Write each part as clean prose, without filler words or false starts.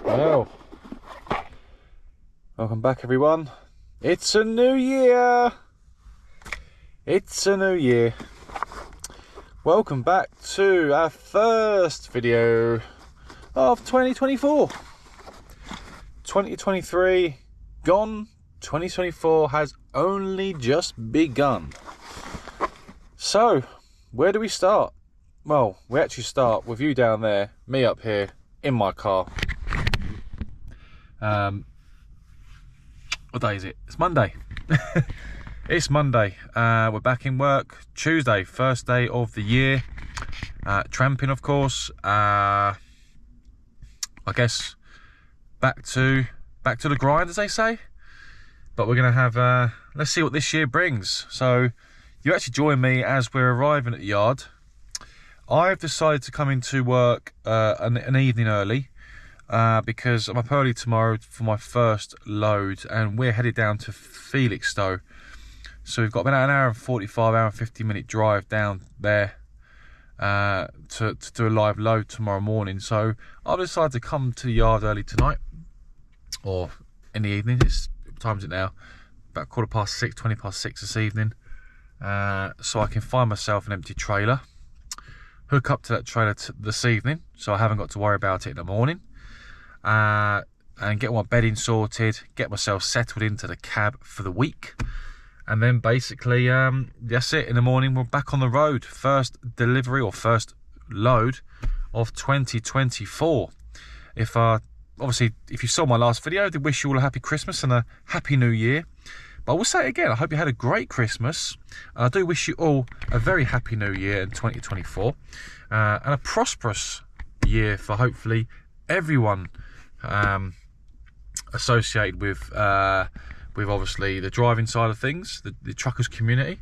Well, welcome back everyone. It's a new year. It's a new year. Welcome back to our first video of 2024. 2023 gone. 2024 has only just begun. So, where do we start? Well, we actually start with you down there, me up here in my car. What day is it? It's Monday. It's Monday. We're back in work. Tuesday, first day of the year. Tramping, of course. I guess back to the grind, as they say. But we're gonna have. Let's see what this year brings. So, you actually join me as we're arriving at the yard. I've decided to come into work an evening early. Because I'm up early tomorrow for my first load, and we're headed down to Felixstowe. So we've got about an hour and 45, hour and 50-minute drive down there to do a live load tomorrow morning. So I've decided to come to the yard early tonight, or in the evening. What time is it now? About 6:15, 20 past 6 this evening. So I can find myself an empty trailer, hook up to that trailer this evening, so I haven't got to worry about it in the morning. And get my bedding sorted, get myself settled into the cab for the week, and then basically that's it. In the morning we're back on the road. First delivery or first load of 2024. Obviously if you saw my last video, I did wish you all a happy Christmas and a happy new year, but I will say it again, I hope you had a great Christmas, and I do wish you all a very happy new year in 2024, and a prosperous year for hopefully everyone associated with obviously the driving side of things, the truckers community.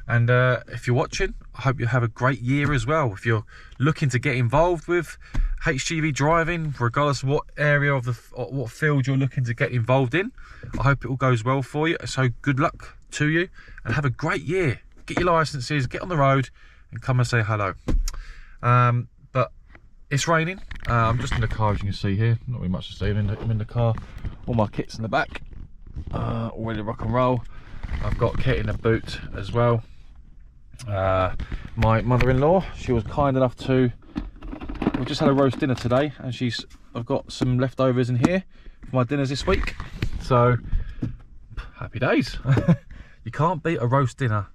And if you're watching, I hope you have a great year as well. If you're looking to get involved with HGV driving, regardless of what area of what field you're looking to get involved in, I hope it all goes well for you. So good luck to you and have a great year. Get your licenses, get on the road and come and say hello. But it's raining. I'm just in the car, as you can see here. Not really much to see. I'm in the car. All my kit's in the back. All ready to rock and roll. I've got kit in the boot as well. My mother-in-law, she was kind enough to. We just had a roast dinner today, and I've got some leftovers in here for my dinners this week. So happy days. You can't beat a roast dinner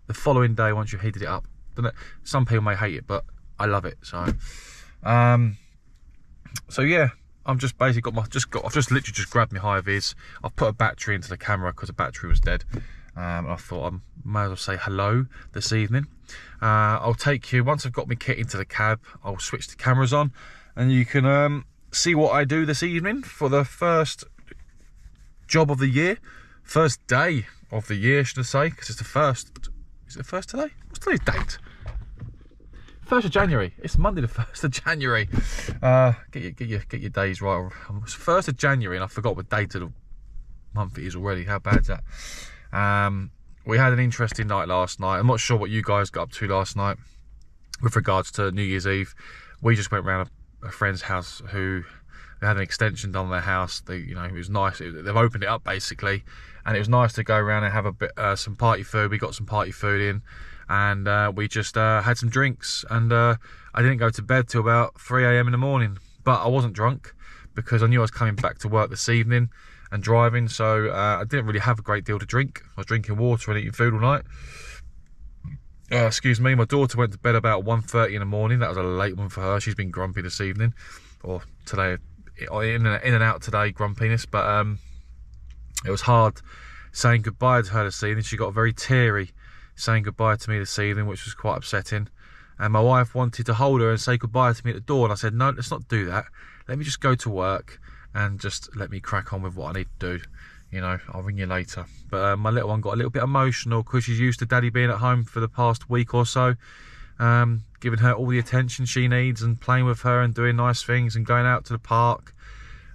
the following day once you've heated it up. Some people may hate it, but I love it. So yeah, I'm just basically I've just literally grabbed my high-vis. I've put a battery into the camera because the battery was dead. I thought I might as well say hello this evening. I'll take you, once I've got my kit into the cab, I'll switch the cameras on and you can see what I do this evening for the first job of the year. First day of the year, should I say, because it's the first. Is it the first today? What's today's date? 1st of January. It's Monday the 1st of January. Get your days right. It's 1st of January and I forgot what date of the month it is already. How bad is that? We had an interesting night last night. I'm not sure what you guys got up to last night with regards to New Year's Eve. We just went round a friend's house who they had an extension done on their house. It was nice. They've opened it up basically, and it was nice to go around and have a bit some party food. We got some party food in. And we just had some drinks, and I didn't go to bed till about 3 AM in the morning. But I wasn't drunk because I knew I was coming back to work this evening and driving, so I didn't really have a great deal to drink. I was drinking water and eating food all night. Excuse me, my daughter went to bed about 1:30 in the morning. That was a late one for her. She's been grumpy this evening, or today, in and out today, grumpiness. But it was hard saying goodbye to her this evening. She got very teary saying goodbye to me this evening, which was quite upsetting. And my wife wanted to hold her and say goodbye to me at the door, and I said, no, let's not do that. Let me just go to work and just let me crack on with what I need to do. I'll ring you later. But my little one got a little bit emotional because she's used to daddy being at home for the past week or so, giving her all the attention she needs and playing with her and doing nice things and going out to the park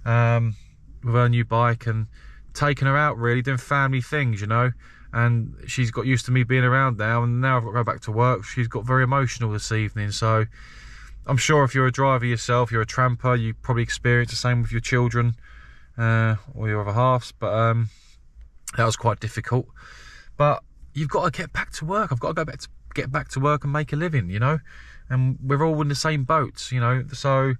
with her new bike and taking her out, really doing family things, and she's got used to me being around now, and now I've got to go back to work. She's got very emotional this evening, so I'm sure if you're a driver yourself, you're a tramper, you probably experience the same with your children or your other halves, but that was quite difficult. But you've got to get back to work. I've got to get back to work and make a living, you know, and we're all in the same boats, you know. So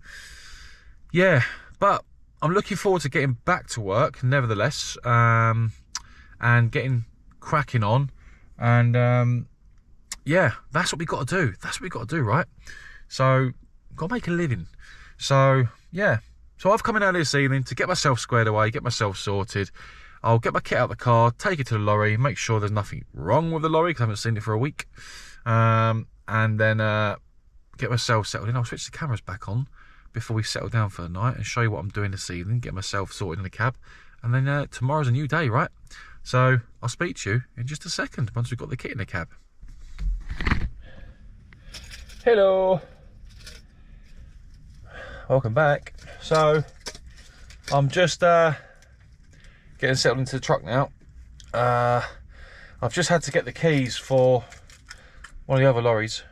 yeah, but I'm looking forward to getting back to work nevertheless, and getting cracking on, and yeah, that's what we got to do. That's what we got to do, right? So got to make a living. So yeah, so I've come in early this evening to get myself squared away, get myself sorted. I'll get my kit out of the car, take it to the lorry, make sure there's nothing wrong with the lorry because I haven't seen it for a week, and then get myself settled in. I'll switch the cameras back on before we settle down for the night and show you what I'm doing this evening, get myself sorted in the cab, and then tomorrow's a new day, right? So I'll speak to you in just a second once we've got the kit in the cab. Hello, welcome back. So I'm just getting settled into the truck now. I've just had to get the keys for one of the other lorries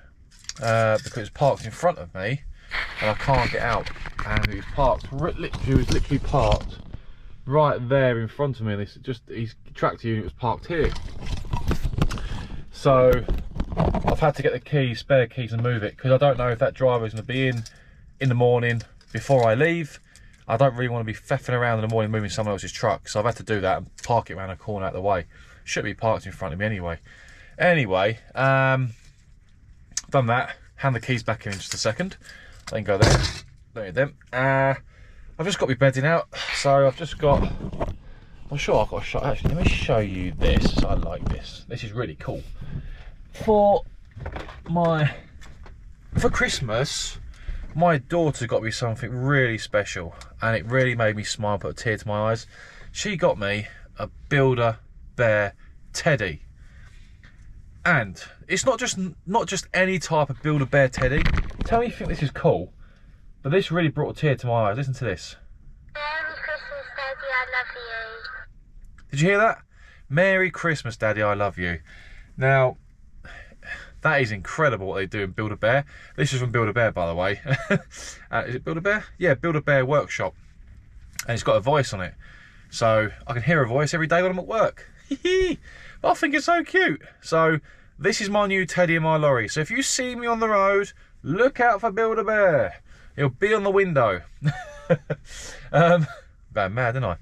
because it's parked in front of me and I can't get out, and it was parked literally parked right there in front of me, and his tractor unit was parked here. So I've had to get the spare keys and move it because I don't know if that driver is going to be in the morning before I leave. I don't really want to be feffing around in the morning moving someone else's truck, so I've had to do that and park it around a corner out of the way. Should be parked in front of me anyway. Anyway, done that. Hand the keys back in just a second. Then go there. There you them. I've just got my bedding out, so I've just got. I'm sure I've got a shot. Actually, let me show you this. I like this. This is really cool. For Christmas, my daughter got me something really special, and it really made me smile, put a tear to my eyes. She got me a Build-A-Bear teddy, and it's not just any type of Build-A-Bear teddy. Tell me if you think this is cool, but this really brought a tear to my eyes. Listen to this. Merry Christmas, Daddy, I love you. Did you hear that? Merry Christmas, Daddy, I love you. Now, that is incredible what they do in Build-A-Bear. This is from Build-A-Bear, by the way. Is it Build-A-Bear? Yeah, Build-A-Bear Workshop. And it's got a voice on it. So I can hear a voice every day when I'm at work. But I think it's so cute. So this is my new teddy in my lorry. So if you see me on the road, look out for Build-A-Bear. He'll be on the window. Going mad, didn't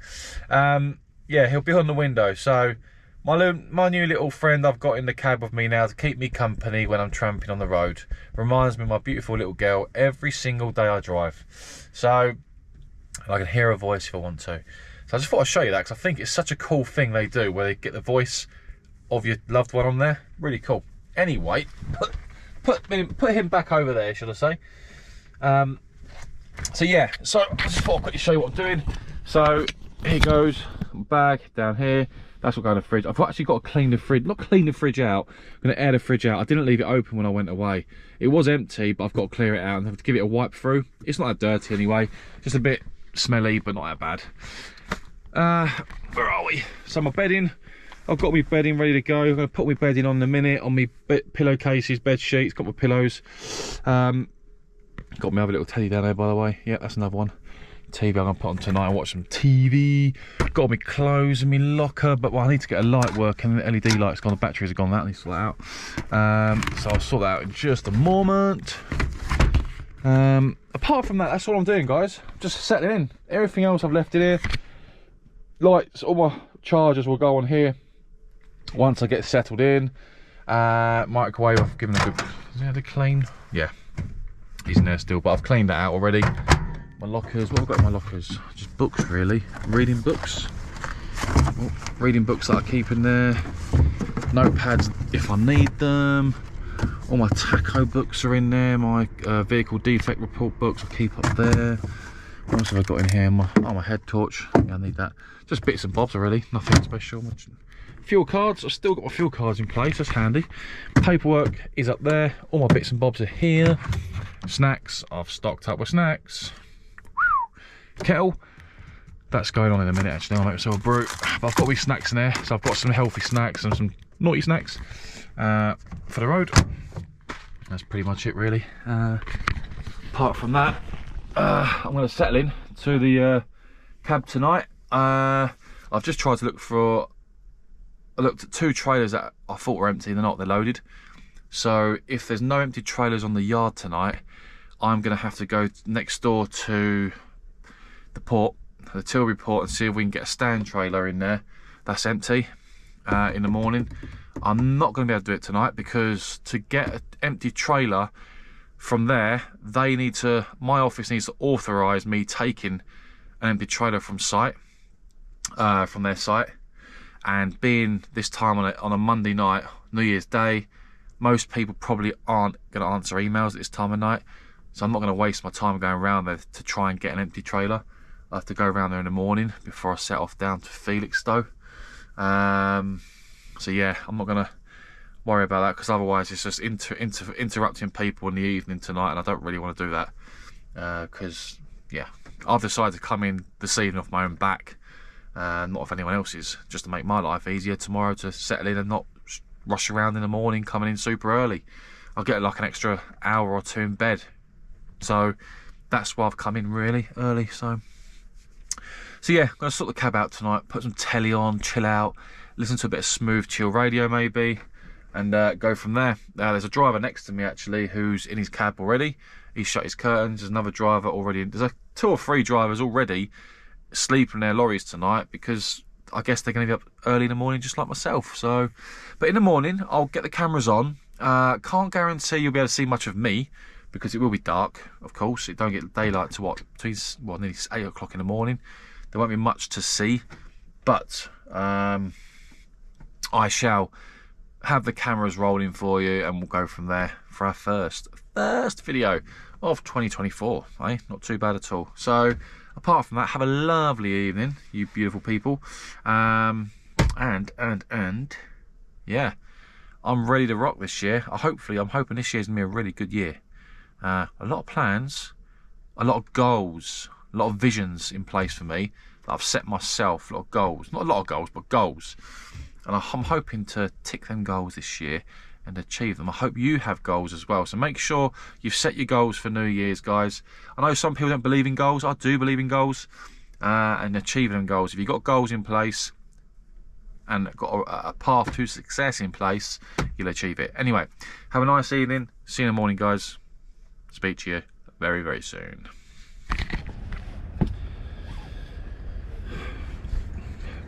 I? Yeah, he'll be on the window. So my new little friend I've got in the cab with me now to keep me company when I'm tramping on the road. Reminds me of my beautiful little girl every single day I drive. So I can hear her voice if I want to. So I just thought I'd show you that because I think it's such a cool thing they do where they get the voice of your loved one on there. Really cool. Anyway, put him back over there, should I say. So yeah, so I just thought I'd quickly show you what I'm doing. So here goes, bag down here. That's what goes in the fridge. I've actually got to clean the fridge, not clean the fridge out. I'm going to air the fridge out. I didn't leave it open when I went away. It was empty, but I've got to clear it out and have to give it a wipe through. It's not that dirty anyway. Just a bit smelly, but not that bad. Where are we? So my bedding. I've got my bedding ready to go. I'm going to put my bedding on in a minute, on my pillowcases, bed sheets, got my pillows. Got my other little teddy down there, by the way. Yeah, that's another one. TV I'm going to put on tonight and watch some TV. Got all my clothes in my locker, but I need to get a light working. The LED light's gone, the batteries are gone, that I need to sort that out. So I'll sort that out in just a moment. Apart from that, that's all I'm doing, guys. Just settling in. Everything else I've left in here. Lights, all my chargers will go on here once I get settled in. Microwave, I've given a good. Is that a clean? Yeah, he's in there still, but I've cleaned that out already. My lockers, what have I got in my lockers? Just books, really. Reading books. Oh, reading books that I keep in there. Notepads if I need them. All my taco books are in there. My vehicle defect report books I keep up there. What else have I got in here? My head torch. Yeah, I need that. Just bits and bobs, really. Nothing special. Fuel cards. I've still got my fuel cards in place. That's handy. Paperwork is up there. All my bits and bobs are here. Snacks. I've stocked up with snacks. Kettle. That's going on in a minute, actually. I'll make myself a brew. But I've got my snacks in there. So I've got some healthy snacks and some naughty snacks for the road. That's pretty much it, really. apart from that, I'm going to settle in to the cab tonight. I've just tried to I looked at 2 trailers that I thought were empty. They're not, they're loaded. So if there's no empty trailers on the yard tonight, I'm going to have to go next door to the port, the Tilbury port, and see if we can get a stand trailer in there that's empty in the morning. I'm not going to be able to do it tonight because to get an empty trailer from there, my office needs to authorise me taking an empty trailer from their site. And being this time on a Monday night, New Year's Day, most people probably aren't going to answer emails at this time of night. So I'm not going to waste my time going around there to try and get an empty trailer. I have to go around there in the morning before I set off down to Felixstowe. So yeah, I'm not going to worry about that because otherwise it's just interrupting people in the evening tonight, and I don't really want to do that because yeah, I've decided to come in this evening off my own back, not if anyone else's, just to make my life easier tomorrow to settle in and not rush around in the morning coming in super early. I'll get like an extra hour or 2 in bed, so that's why I've come in really early. So yeah, I'm going to sort the cab out tonight, put some telly on, chill out, listen to a bit of smooth chill radio maybe, and go from there. There's a driver next to me actually who's in his cab already. He's shut his curtains. There's another driver already. There's 2 or 3 drivers already sleeping in their lorries tonight because I guess they're going to be up early in the morning just like myself. So, but in the morning I'll get the cameras on. Can't guarantee you'll be able to see much of me because it will be dark, of course. It don't get daylight to nearly 8 o'clock in the morning. There won't be much to see, but I shall have the cameras rolling for you, and we'll go from there for our first video of 2024. Not too bad at all. So apart from that, have a lovely evening, you beautiful people. And yeah, I'm ready to rock this year. I'm hoping this year's gonna be a really good year. A lot of plans, a lot of goals, a lot of visions in place for me that I've set myself. A lot of goals, not a lot of goals, but goals. And I'm hoping to tick them goals this year and achieve them. I hope you have goals as well. So make sure you've set your goals for New Year's, guys. I know some people don't believe in goals. I do believe in goals and achieving them goals. If you've got goals in place and got a path to success in place, you'll achieve it. Anyway, have a nice evening. See you in the morning, guys. Speak to you very, very soon.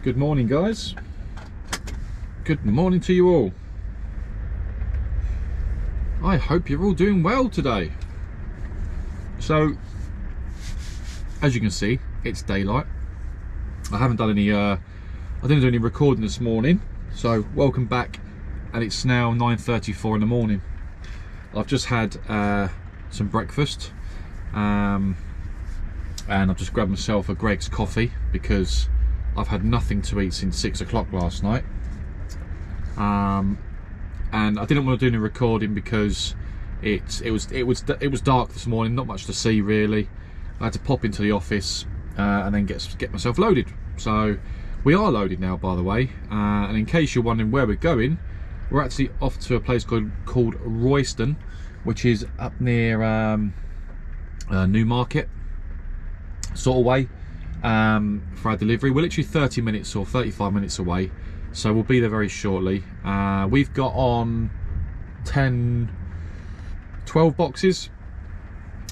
Good morning, guys. Good morning to you all. I hope you're all doing well today. So, as you can see, it's daylight. I haven't done any, I didn't do any recording this morning. So, welcome back. And it's now 9:34 in the morning. I've just had some breakfast. And I've just grabbed myself a Greg's coffee because I've had nothing to eat since 6 o'clock last night. And I didn't want to do any recording because it was dark this morning, not much to see really. I had to pop into the office and then get myself loaded. So we are loaded now, by the way. And in case you're wondering where we're going, we're actually off to a place called Royston, which is up near Newmarket sort of way, for our delivery. We're literally 30 minutes or 35 minutes away. So we'll be there very shortly. We've got on 12 boxes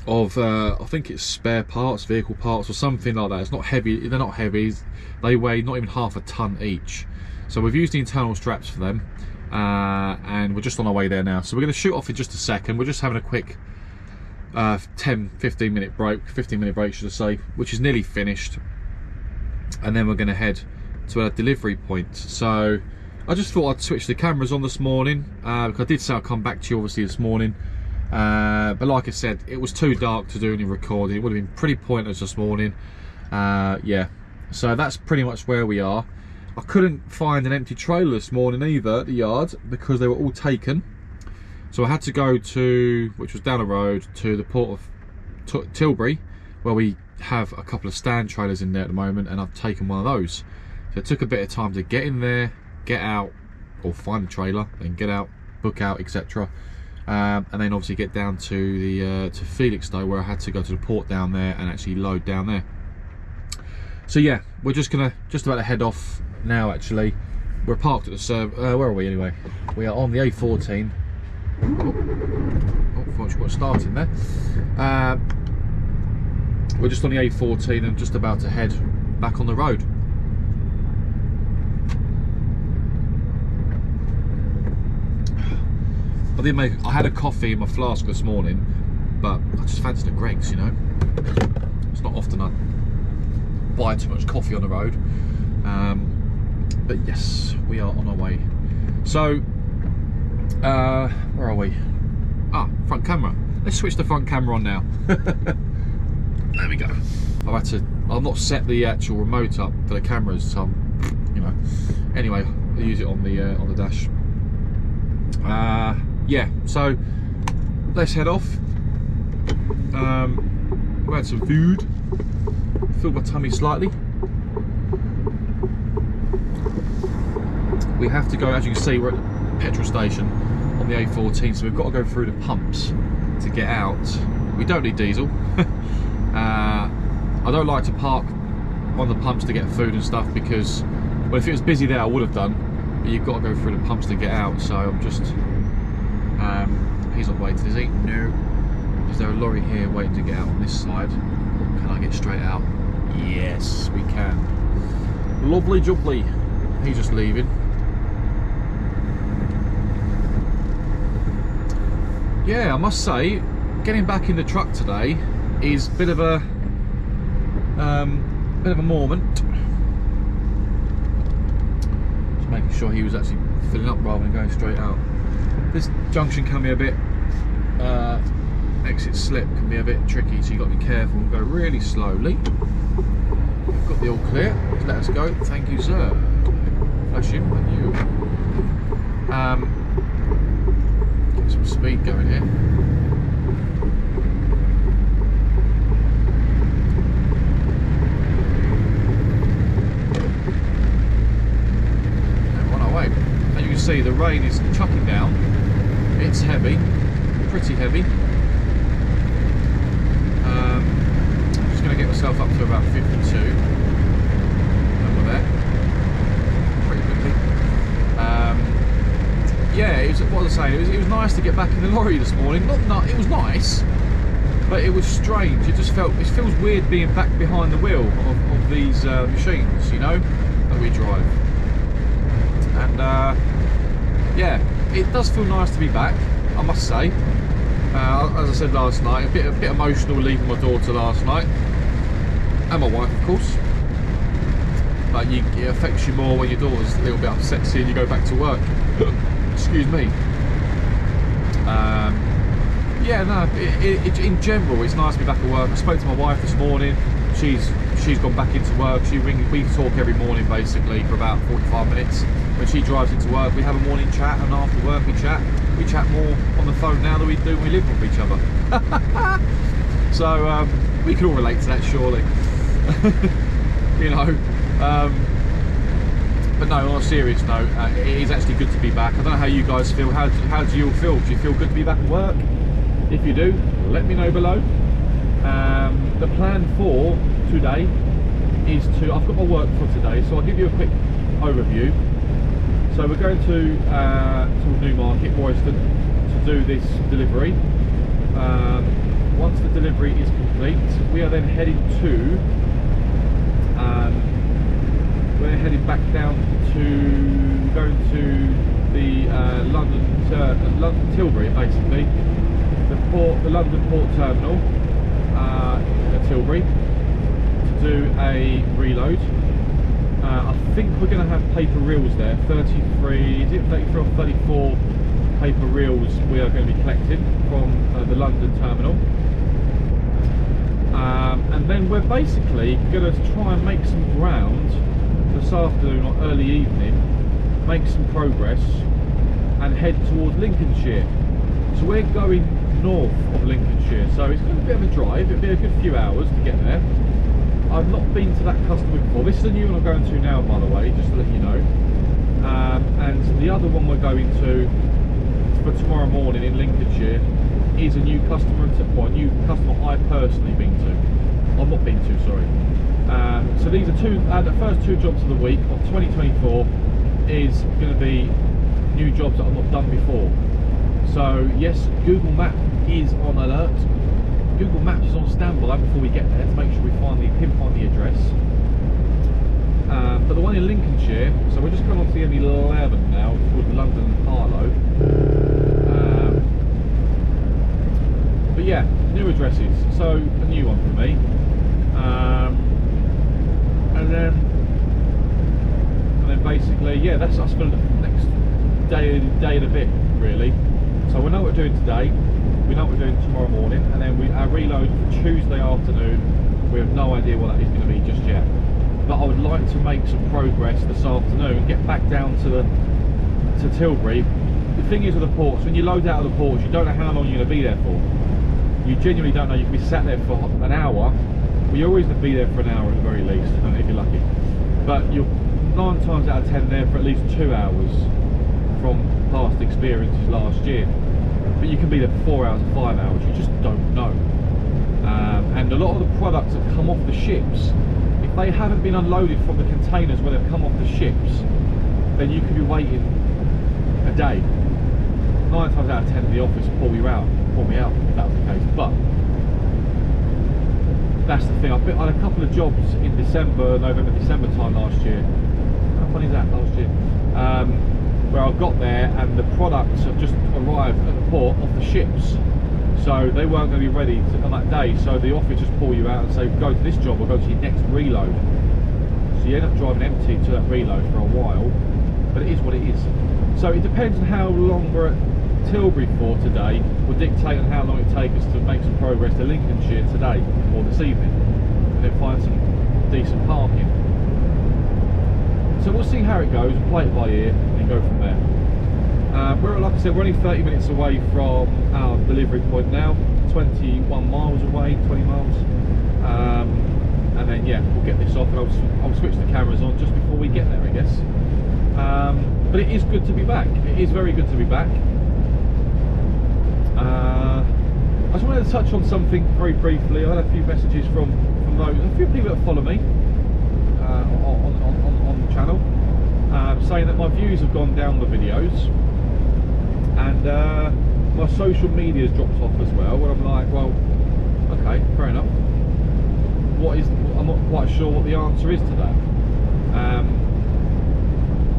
of I think it's spare parts, vehicle parts or something like that. It's not heavy, they're not heavy. They weigh not even half a ton each. So we've used the internal straps for them, and we're just on our way there now. So we're going to shoot off in just a second. We're just having a quick 15 minute break should I say, which is nearly finished, and then we're going to head to our delivery point. So I just thought I'd switch the cameras on this morning because I did say I'd come back to you obviously this morning, but like I said, it was too dark to do any recording. It would have been pretty pointless this morning. Yeah, so that's pretty much where we are. I couldn't find an empty trailer this morning either at the yard because they were all taken, so I had to go to, which was down the road, to the port of Tilbury, where we have a couple of stand trailers in there at the moment, and I've taken one of those. So it took a bit of time to get in there, get out, or find the trailer, then get out, book out, etc. and then obviously get down to the to Felixstowe, where I had to go to the port down there and actually load down there. So yeah, we're just about to head off now. Actually, we're parked at the where are we anyway? We are on the A14. Oh, thought you got starting there. We're just on the A14 and just about to head back on the road. I had a coffee in my flask this morning, but I just fancied a Greggs, you know. It's not often I buy too much coffee on the road. But yes, we are on our way. So, where are we? Front camera. Let's switch the front camera on now. There we go. I've not set the actual remote up for the cameras, so you know. Anyway, I use it on the dash. Yeah, so let's head off. We had some food. Filled my tummy slightly. We have to go, as you can see, we're at the petrol station on the A14, so we've got to go through the pumps to get out. We don't need diesel. I don't like to park on the pumps to get food and stuff because, well, if it was busy there I would have done, but you've got to go through the pumps to get out. So I'm just, he's not waiting, is he? No. Is there a lorry here waiting to get out on this side? Can I get straight out? Yes, we can. Lovely jubbly. He's just leaving. Yeah, I must say, getting back in the truck today is a bit of a moment. Just making sure he was actually filling up rather than going straight out. This junction can be a bit exit slip can be a bit tricky, so you've got to be careful and go really slowly. We've got the all clear. Let us go. Thank you, sir. Flash him and you. Get some speed going here. And on our way. As you can see, the rain is chucking down. It's heavy, pretty heavy. I'm just going to get myself up to about 52. And we're there. Pretty quickly. Yeah, it was, what was I saying? It was nice to get back in the lorry this morning. It was nice, but it was strange. It feels weird being back behind the wheel of these machines, you know, that we drive. And yeah, it does feel nice to be back, I must say. As I said last night, a bit emotional leaving my daughter last night, and my wife, of course. But it affects you more when your daughter's a little bit upset seeing you go back to work. Excuse me. Yeah, no. In general, it's nice to be back at work. I spoke to my wife this morning. She's gone back into work. We talk every morning basically for about 45 minutes. When she drives into work, we have a morning chat, and after work we chat. We chat more on the phone now than we do when we live with each other. So we can all relate to that, surely. You know. But no, on a serious note, it is actually good to be back. I don't know how you guys feel. How do you all feel? Do you feel good to be back at work? If you do, let me know below. The plan for today is I've got my work for today, so I'll give you a quick overview. So we're going to Newmarket, Royston, to do this delivery. Once the delivery is complete, we are then heading back down to going to the London Tilbury, basically the London Port Terminal at Tilbury, to do a reload. I think we're going to have paper reels there, 33, is it 33 or 34 paper reels we are going to be collecting from the London terminal. And then we're basically going to try and make some ground this afternoon or early evening, make some progress and head towards Lincolnshire. So we're going north of Lincolnshire, so it's going to be a bit of a drive. It'll be a good few hours to get there. I've not been to that customer before. This is the new one I'm going to now, by the way, just to let you know. And the other one we're going to for tomorrow morning in Lincolnshire is a new customer, well, a new customer I've personally been to. I'm not been to, sorry. So these are the first 2 jobs of the week of 2024 is going to be new jobs that I've not done before. So yes, Google Map is on alert. Google Maps is on standby before we get there to make sure we pinpoint the address. But the one in Lincolnshire, so we're just coming on to the M11 now, towards London and Harlow. But yeah, new addresses, so a new one for me. And then basically, yeah, that's us for the next day and a bit, really. So we know what we're doing today, we know what we're doing tomorrow morning, and then our reload for Tuesday afternoon, we have no idea what that is going to be just yet. But I would like to make some progress this afternoon and get back down to Tilbury. The thing is with the ports, when you load out of the ports, you don't know how long you're going to be there for. You genuinely don't know. You can be sat there for an hour. Well, you're always going to be there for an hour at the very least, if you're lucky. But you're 9 times out of 10 there for at least 2 hours from past experiences last year. But you can be there for 4 hours or 5 hours. You just don't know. And a lot of the products that come off the ships, if they haven't been unloaded from the containers where they've come off the ships, then you could be waiting a day. 9 times out of 10 the office will pull me out if that was the case. But that's the thing. I had a couple of jobs in November, December time last year. How funny is that? Last year, where I got there and the products have just arrived at the port off the ships, so they weren't going to be ready on that day. So the office just pull you out and say, go to this job or go to your next reload. So you end up driving empty to that reload for a while. But it is what it is. So it depends on how long we're at Tilbury for today will dictate on how long it takes us to make some progress to Lincolnshire today or this evening, and then find some decent parking. So we'll see how it goes, play it by ear and go from there. Like I said, we're only 30 minutes away from our delivery point now, 21 miles away, 20 miles. And then yeah, we'll get this off and I'll switch the cameras on just before we get there, I guess. But it is good to be back. It is very good to be back. I just wanted to touch on something very briefly. I had a few messages from a few people that follow me on the channel, saying that my views have gone down the videos, and my social media has dropped off as well. Where I'm like, well, okay, fair enough. I'm not quite sure what the answer is to that.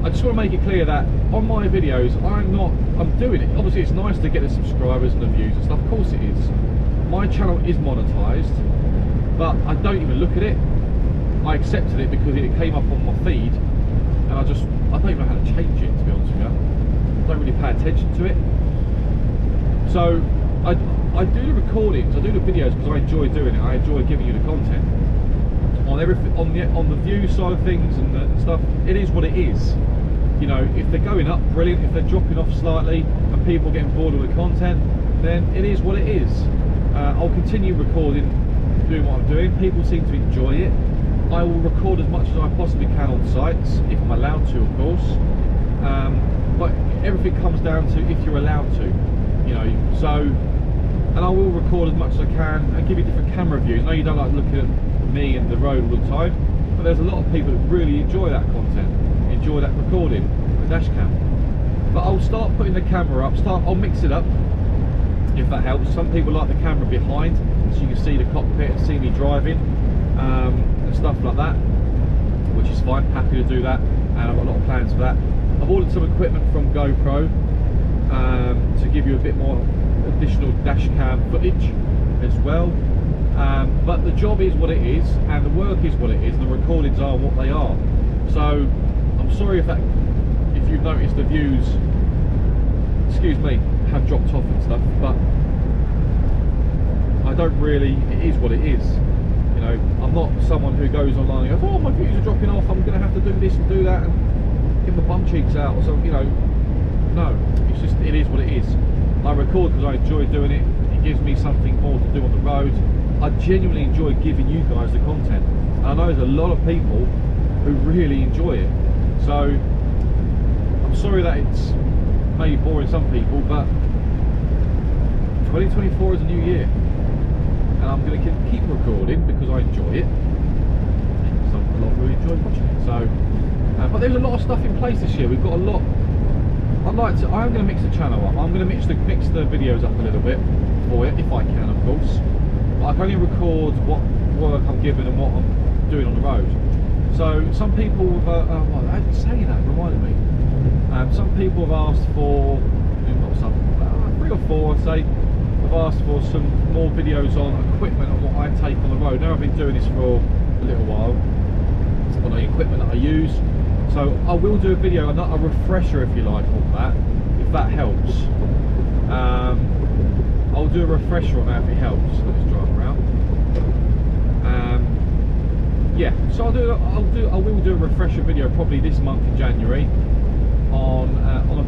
I just want to make it clear that on my videos, I'm doing it. Obviously, it's nice to get the subscribers and the views and stuff. Of course it is. My channel is monetized, but I don't even look at it. I accepted it because it came up on my feed, and I don't even know how to change it, to be honest with you. I don't really pay attention to it. So I do the recordings, I do the videos because I enjoy doing it. I enjoy giving you the content. On the view side of things and stuff, it is what it is. You know, if they're going up, brilliant. If they're dropping off slightly and people are getting bored with the content, then it is what it is. I'll continue recording, doing what I'm doing. People seem to enjoy it. I will record as much as I possibly can on sites, if I'm allowed to, of course. But everything comes down to if you're allowed to, you know. So, and I will record as much as I can and give you different camera views. I know you don't like looking at me and the road all the time, but there's a lot of people that really enjoy that content, enjoy that recording, the dash cam. But I'll start putting the camera up, I'll mix it up, if that helps. Some people like the camera behind, so you can see the cockpit and see me driving, and stuff like that, which is fine, happy to do that, and I've got a lot of plans for that. I've ordered some equipment from GoPro to give you a bit more additional dash cam footage as well. But the job is what it is, and the work is what it is, and the recordings are what they are. So I'm sorry if you've noticed the views, excuse me, have dropped off and stuff, but I don't really, it is what it is. You know, I'm not someone who goes online and goes, oh, my views are dropping off, I'm going to have to do this and do that and get my bum cheeks out or something, you know. No, it's just, it is what it is. I record because I enjoy doing it. It gives me something more to do on the road. I genuinely enjoy giving you guys the content. And I know there's a lot of people who really enjoy it. So I'm sorry that it's may be boring some people, but 2024 is a new year, and I'm going to keep recording because I enjoy it. Some a lot really enjoy watching it. So, but there's a lot of stuff in place this year. We've got a lot. I'm going to mix the channel up. I'm going to mix the videos up a little bit for you, if I can, of course. But I can only record what work I'm given and what I'm doing on the road. So some people have, well, I didn't say that, reminded me. Some people have asked for, not some, 3 or 4 I'd say, have asked for some more videos on equipment and what I take on the road. Now I've been doing this for a little while, on the equipment that I use. So I will do a video, a refresher if you like on that, if that helps. I'll do a refresher on that if it helps. Let's drive around. Yeah, so I will do a refresher video probably this month in January on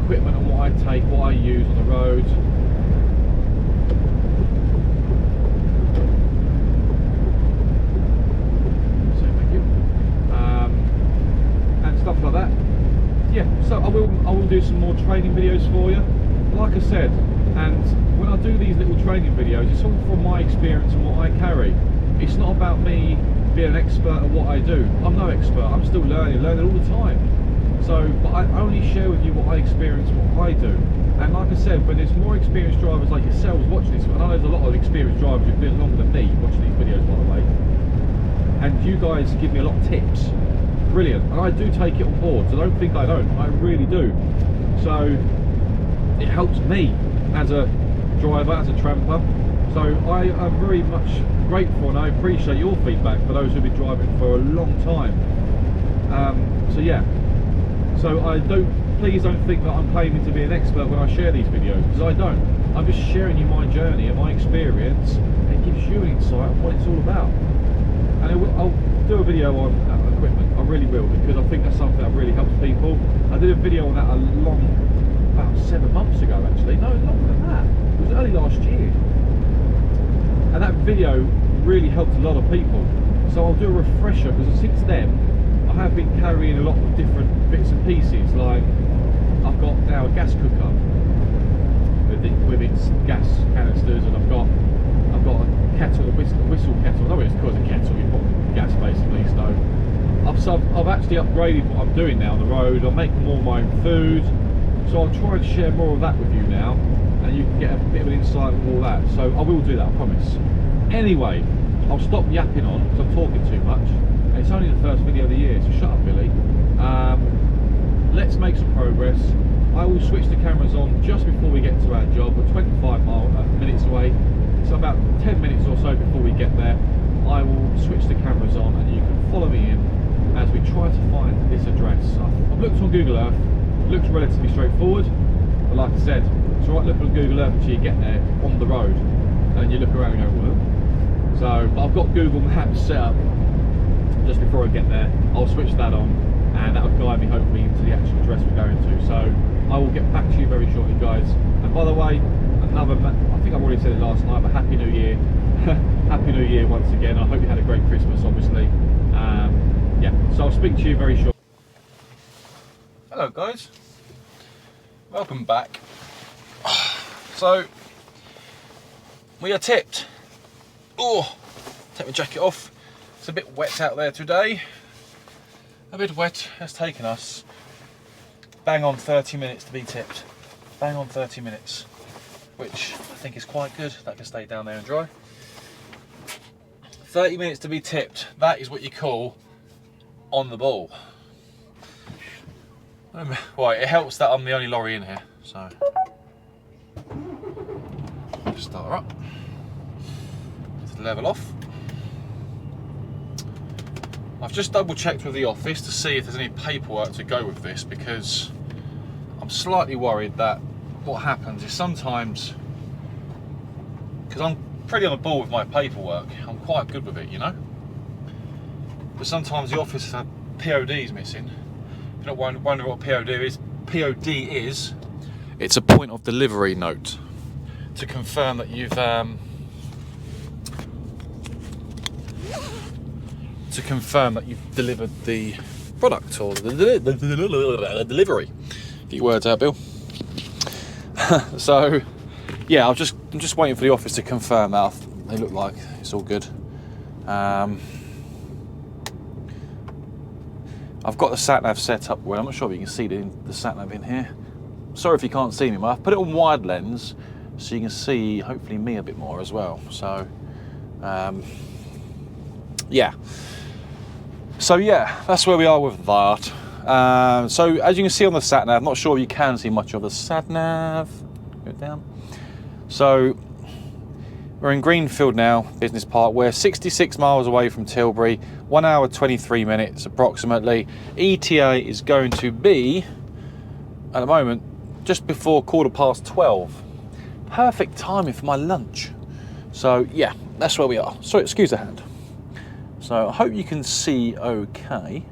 equipment and what I take, what I use on the road. So thank you. And stuff like that. Yeah, so I will do some more training videos for you. Like I said, and when I do these little training videos, it's all from my experience and what I carry. It's not about me being an expert at what I do. I'm no expert, I'm still learning all the time. So, but I only share with you what I experience, what I do. And like I said, when there's more experienced drivers like yourselves watching this, and I know there's a lot of experienced drivers who've been longer than me watching these videos, by the way, and you guys give me a lot of tips, brilliant, and I do take it on board, so don't think I don't, I really do. So it helps me as a driver, as a tramper. So I am very much grateful, and I appreciate your feedback for those who've been driving for a long time. So yeah, so please don't think that I'm claiming to be an expert when I share these videos, because I don't. I'm just sharing you my journey and my experience, and it gives you an insight on what it's all about. And I'll do a video on equipment, I really will, because I think that's something that really helps people. I did a video on that about 7 months ago actually, no, longer than that, it was early last year. And that video really helped a lot of people. So I'll do a refresher, because since then I have been carrying a lot of different bits and pieces. Like I've got now a gas cooker with its gas canisters, and I've got a kettle, a whistle kettle. No, it's called a kettle. You put gas basically, stove. I've actually upgraded what I'm doing now on the road. I'm making more of my own food, so I'll try and share more of that with you now, and you can get a bit of an insight on all that. So I will do that, I promise. Anyway, I'll stop yapping on because I'm talking too much. And it's only the first video of the year, so shut up, Billy. Let's make some progress. I will switch the cameras on just before we get to our job. We're 25 minutes away, so about 10 minutes or so before we get there, I will switch the cameras on, and you can follow me in as we try to find this address. I've looked on Google Earth. It looks relatively straightforward, but like I said, it's alright looking on Google Earth until you get there on the road, and you look around and go, well. So, but I've got Google Maps set up just before I get there. I'll switch that on, and that will guide me hopefully into the actual address we're going to. So I will get back to you very shortly, guys. And by the way, I think I've already said it last night, but Happy New Year. Happy New Year once again. I hope you had a great Christmas, obviously. Yeah, so I'll speak to you very shortly. Hello guys, welcome back. So we are tipped. Oh, take my jacket off. It's a bit wet out there today. A bit wet. It's taken us bang on 30 minutes to be tipped. Bang on 30 minutes, which I think is quite good. That can stay down there and dry. 30 minutes to be tipped. That is what you call on the ball. Right, it helps that I'm the only lorry in here, so just start her up. Just level off. I've just double checked with the office to see if there's any paperwork to go with this, because I'm slightly worried that what happens is sometimes, because I'm pretty on the ball with my paperwork, I'm quite good with it, you know, but sometimes the office has PODs missing. If you're not wondering what POD is, it's a point of delivery note to confirm that you've delivered the product, or the delivery. Get your words out, Bill. So yeah, I'm just waiting for the office to confirm that. They look like it's all good. I've got the sat nav set up where I'm not sure if you can see the sat nav in here. Sorry if you can't see me, but I've put it on wide lens so you can see hopefully me a bit more as well. So yeah. So yeah, that's where we are with that. So as you can see on the sat nav, not sure if you can see much of the sat nav. Go down. So we're in Greenfield now, Business Park. We're 66 miles away from Tilbury, 1 hour 23 minutes approximately. ETA is going to be, at the moment, just before 12:15. Perfect timing for my lunch. So yeah, that's where we are. Sorry, excuse the hand. So I hope you can see okay.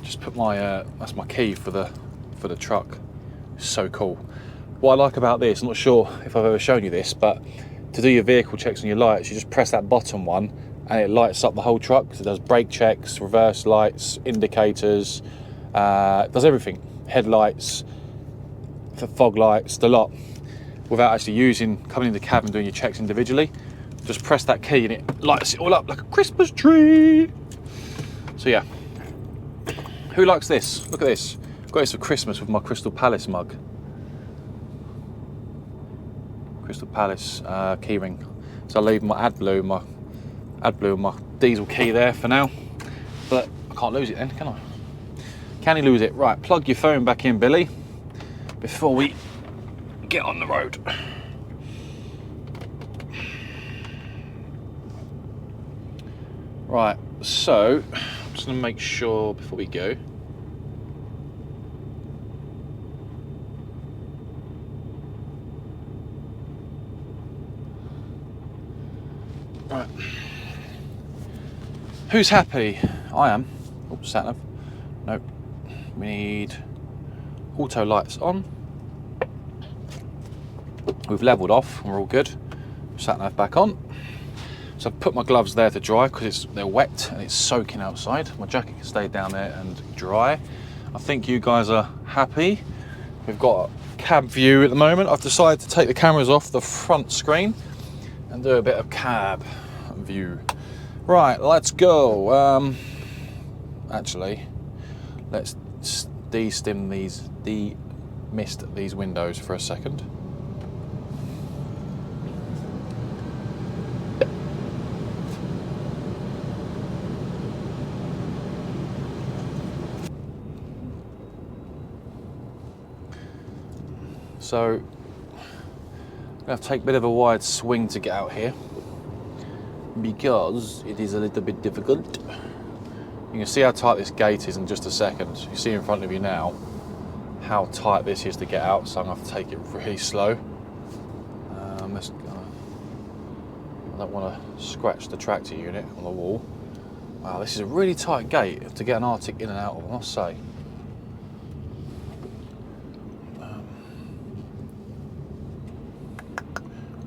Just put my that's my key for the truck. So cool. What I like about this, I'm not sure if I've ever shown you this, but to do your vehicle checks on your lights, you just press that bottom one and it lights up the whole truck. So it does brake checks, reverse lights, indicators, it does everything. Headlights, fog lights, the lot, without actually coming in the cab and doing your checks individually. Just press that key and it lights it all up like a Christmas tree. So yeah, who likes this? Look at this. I've got this for Christmas with my Crystal Palace mug. Crystal Palace keyring. So I leave my AdBlue and my diesel key there for now. But I can't lose it then, can I? Can you lose it? Right, plug your phone back in, Billy, before we get on the road. Right, so I'm just going to make sure before we go. Right. Who's happy? I am. Oh, sat nav. Nope. We need auto lights on. We've levelled off and we're all good. Sat nav back on. So I've put my gloves there to dry because they're wet and it's soaking outside. My jacket can stay down there and dry. I think you guys are happy. We've got a cab view at the moment. I've decided to take the cameras off the front screen and do a bit of cab view. Right, let's go. Actually, let's demist these windows for a second. So I'm gonna have to take a bit of a wide swing to get out here because it is a little bit difficult. You can see how tight this gate is in just a second. You see in front of you now how tight this is to get out, so I'm gonna have to take it really slow. I don't want to scratch the tractor unit on the wall. Wow, this is a really tight gate to get an Arctic in and out of, I must say.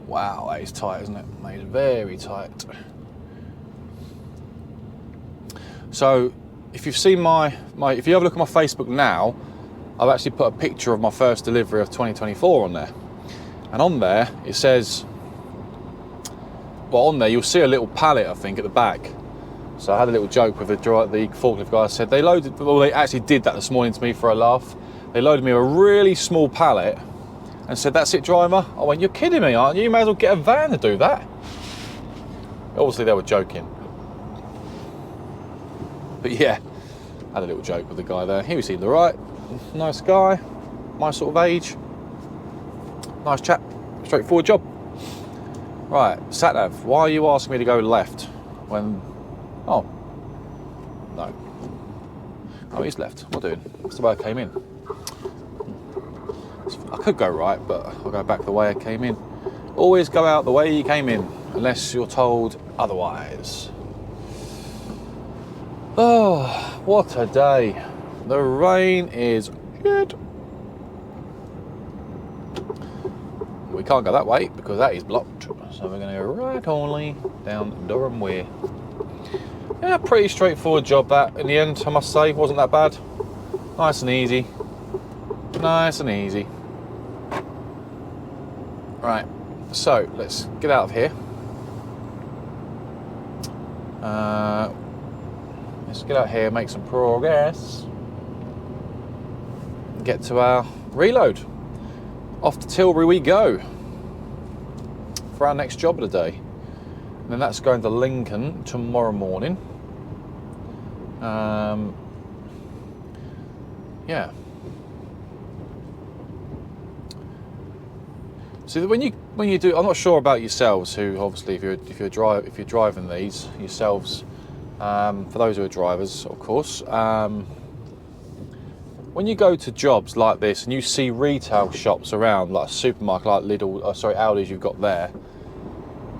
Wow, that is tight, isn't it? That is very tight. So, if you've seen if you have a look at my Facebook now, I've actually put a picture of my first delivery of 2024 on there. And on there, it says, well, on there you'll see a little pallet, I think, at the back. So I had a little joke with the forklift guy. I said they actually did that this morning to me for a laugh. They loaded me a really small pallet and said, "That's it, driver." I went, "You're kidding me, aren't you? You may as well get a van to do that." Obviously they were joking. But yeah, I had a little joke with the guy there. He seemed alright. Nice guy, my sort of age. Nice chap, straightforward job. Right, sat nav, why are you asking me to go left when... Oh, no. Oh, he's left. What am I doing? That's the way I came in. I could go right, but I'll go back the way I came in. Always go out the way you came in, unless you're told otherwise. Oh, what a day. The rain is shit. We can't go that way because that is blocked. So we're going to go right only down Durham Way. Yeah, pretty straightforward job that in the end, I must say. Wasn't that bad. Nice and easy. Nice and easy. Right, so let's get out of here. Let's get out here, make some progress. Get to our reload. Off to Tilbury we go for our next job of the day. And then that's going to Lincoln tomorrow morning. Yeah. So when you do, I'm not sure about yourselves. Who obviously, if you're driving these yourselves, for those who are drivers, of course. When you go to jobs like this and you see retail shops around, like a supermarket, like Aldi's you've got there,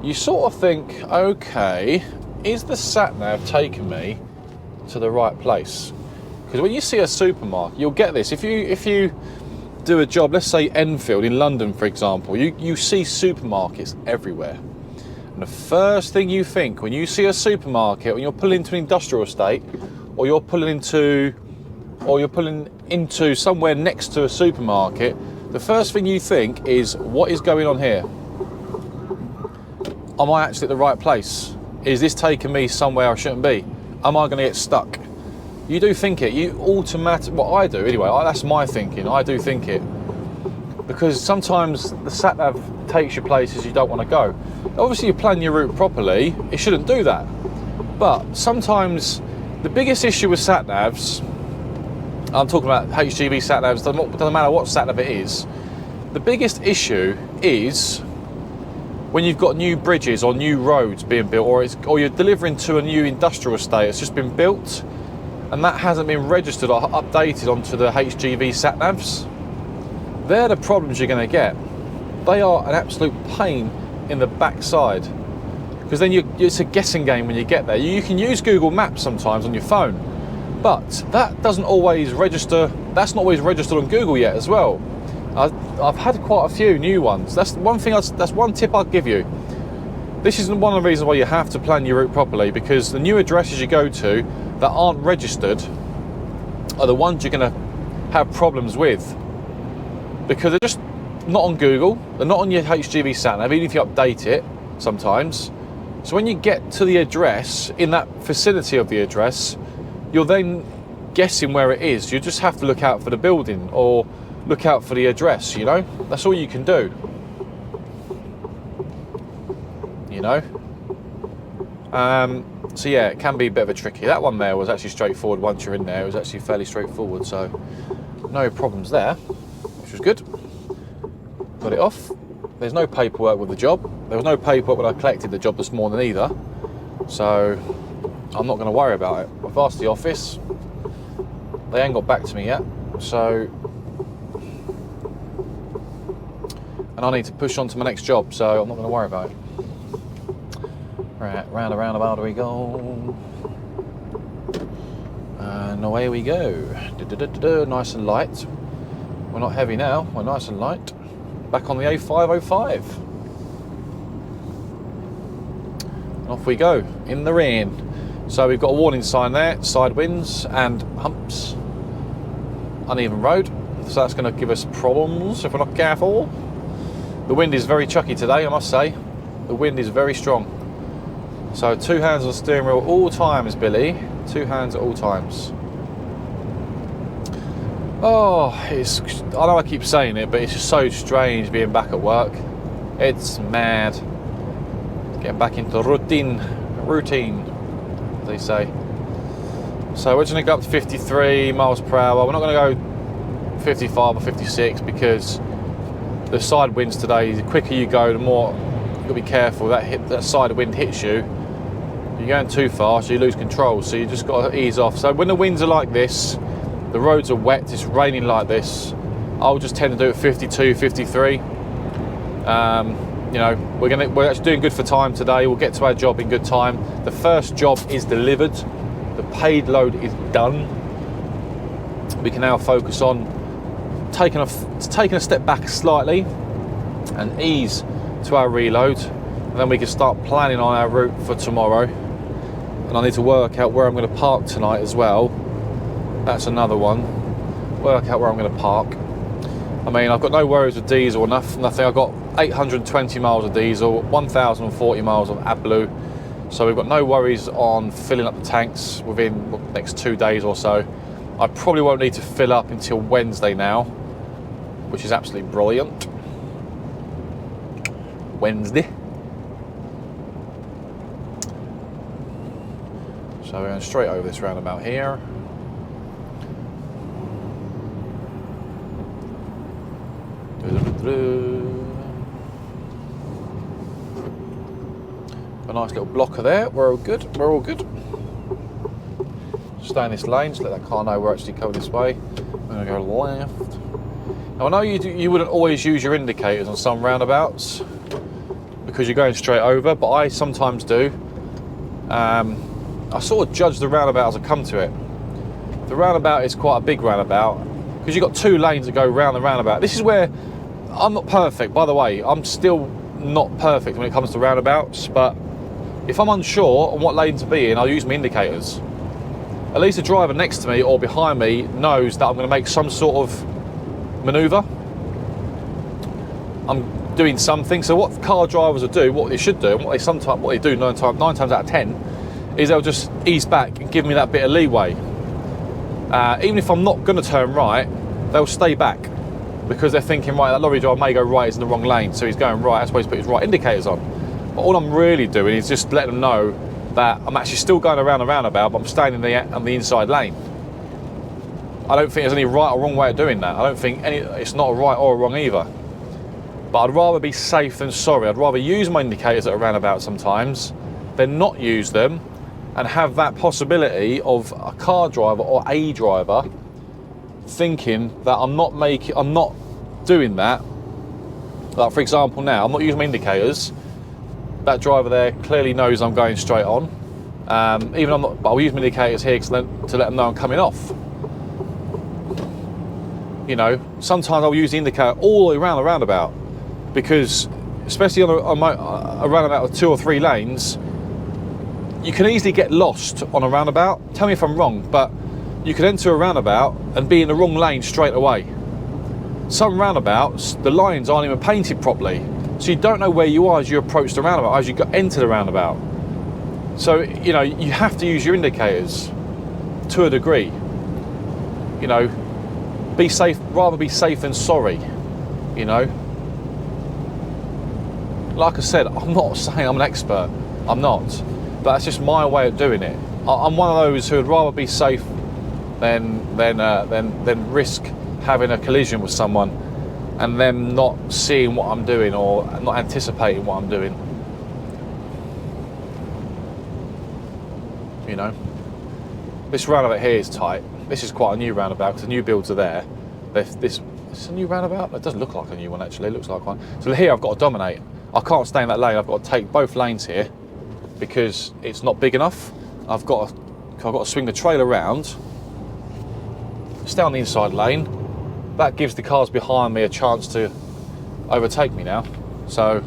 you sort of think, okay, is the sat-nav taking me to the right place? Because when you see a supermarket, you'll get this. If you do a job, let's say Enfield in London, for example, you see supermarkets everywhere. And the first thing you think when you see a supermarket, when you're pulling into an industrial estate, or you're pulling into somewhere next to a supermarket, the first thing you think is, what is going on here? Am I actually at the right place? Is this taking me somewhere I shouldn't be? Am I going to get stuck? You do think it. You automatically, well, I do anyway. That's my thinking. I do think it. Because sometimes the sat-nav takes you places you don't want to go. Obviously, you plan your route properly, it shouldn't do that. But sometimes the biggest issue with sat-navs, I'm talking about HGV sat-navs, doesn't matter what sat-nav it is, the biggest issue is when you've got new bridges or new roads being built, or you're delivering to a new industrial estate that's just been built, and that hasn't been registered or updated onto the HGV sat-navs. They're the problems you're going to get. They are an absolute pain in the backside, because then it's a guessing game when you get there. You can use Google Maps sometimes on your phone, but that doesn't always register. That's not always registered on Google yet as well. I've had quite a few new ones. That's one thing. That's one tip I'll give you. This isn't one of the reasons why you have to plan your route properly, because the new addresses you go to that aren't registered are the ones you're going to have problems with, because they're just not on Google. They're not on your HGV sat-nav, even if you update it sometimes. So when you get to the address, in that vicinity of the address, you're then guessing where it is. You just have to look out for the building or look out for the address, you know? That's all you can do. You know? So yeah, it can be a bit of a tricky. That one there was actually straightforward. Once you're in there, it was actually fairly straightforward, so no problems there, which was good. Got it off. There's no paperwork with the job. There was no paperwork when I collected the job this morning either, so I'm not going to worry about it. I've asked the office. They ain't got back to me yet, so, and I need to push on to my next job, so I'm not going to worry about it. Right, round and roundabout we go. And away we go. Nice and light. We're not heavy now, we're nice and light. Back on the A505. Off we go, in the rain. So we've got a warning sign there, side winds and humps. Uneven road, so that's going to give us problems if we're not careful. The wind is very chucky today, I must say. The wind is very strong. So 2 hands on the steering wheel at all times, Billy. 2 hands at all times. Oh, I know I keep saying it, but it's just so strange being back at work. It's mad. Getting back into routine, as they say. So we're just going to go up to 53 miles per hour. We're not going to go 55 or 56 because the side winds today, the quicker you go, the more you've got to be careful. That side wind hits you. You're going too fast, you lose control, so you just got to ease off. So when the winds are like this, the roads are wet, it's raining like this, I'll just tend to do it 52, 53. You know, we're actually doing good for time today. We'll get to our job in good time. The first job is delivered. The paid load is done. We can now focus on taking a step back slightly and ease to our reload, and then we can start planning on our route for tomorrow. And I need to work out where I'm going to park tonight as well. That's another one. Work out where I'm going to park. I mean, I've got no worries with diesel, nothing. I've got 820 miles of diesel, 1,040 miles of AdBlue. So we've got no worries on filling up the tanks within the next 2 days or so. I probably won't need to fill up until Wednesday now, which is absolutely brilliant. Wednesday. So we're going straight over this roundabout here. A nice little blocker there. We're all good. We're all good. Stay in this lane, just let that car know we're actually coming this way. I'm going to go left. Now I know you wouldn't always use your indicators on some roundabouts because you're going straight over, but I sometimes do. I sort of judge the roundabout as I come to it. The roundabout is quite a big roundabout because you've got 2 lanes that go round the roundabout. This is where I'm not perfect, by the way. I'm still not perfect when it comes to roundabouts, but if I'm unsure on what lane to be in, I'll use my indicators. At least the driver next to me or behind me knows that I'm going to make some sort of manoeuvre. I'm doing something. So what car drivers will do, what they should do, and what they do 9 times out of 10, is they'll just ease back and give me that bit of leeway. Even if I'm not going to turn right, they'll stay back because they're thinking, right, that lorry driver may go right, he's in the wrong lane, so he's going right, that's why he's put his right indicators on. But all I'm really doing is just letting them know that I'm actually still going around the roundabout, but I'm staying on the inside lane. I don't think there's any right or wrong way of doing that. I don't think it's not a right or a wrong either. But I'd rather be safe than sorry. I'd rather use my indicators at a roundabout sometimes than not use them and have that possibility of a car driver or a driver thinking that I'm not doing that. Like for example now, I'm not using my indicators. That driver there clearly knows I'm going straight on. But I'll use my indicators here to let them know I'm coming off. You know, sometimes I'll use the indicator all the way around the roundabout because, especially on a roundabout with 2 or 3 lanes, you can easily get lost on a roundabout. Tell me if I'm wrong, but you can enter a roundabout and be in the wrong lane straight away. Some roundabouts, the lines aren't even painted properly, so you don't know where you are as you approach the roundabout, as you enter the roundabout. So, you know, you have to use your indicators to a degree. You know, be safe, rather be safe than sorry, you know. Like I said, I'm not saying I'm an expert, I'm not, but that's just my way of doing it. I'm one of those who would rather be safe than risk having a collision with someone and them not seeing what I'm doing or not anticipating what I'm doing. You know, this roundabout here is tight. This is quite a new roundabout because the new builds are there. This is a new roundabout? It doesn't look like a new one actually, it looks like one. So here I've got to dominate. I can't stay in that lane, I've got to take both lanes here because it's not big enough. I've got to swing the trailer around, stay on the inside lane. That gives the cars behind me a chance to overtake me now. So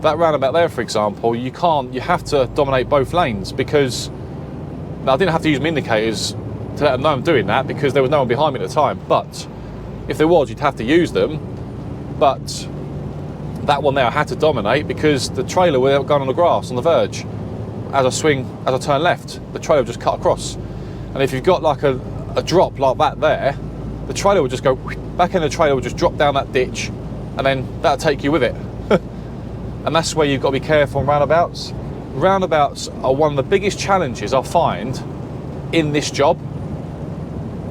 that roundabout there, for example, you have to dominate both lanes because now I didn't have to use my indicators to let them know I'm doing that because there was no one behind me at the time. But if there was, you'd have to use them. But that one there I had to dominate because the trailer was going on the grass on the verge. As I turn left, the trailer just cut across. And if you've got like a drop like that there, the trailer would just go back in, the trailer would just drop down that ditch and then that'll take you with it. And that's where you've got to be careful on roundabouts. Roundabouts are one of the biggest challenges I find in this job.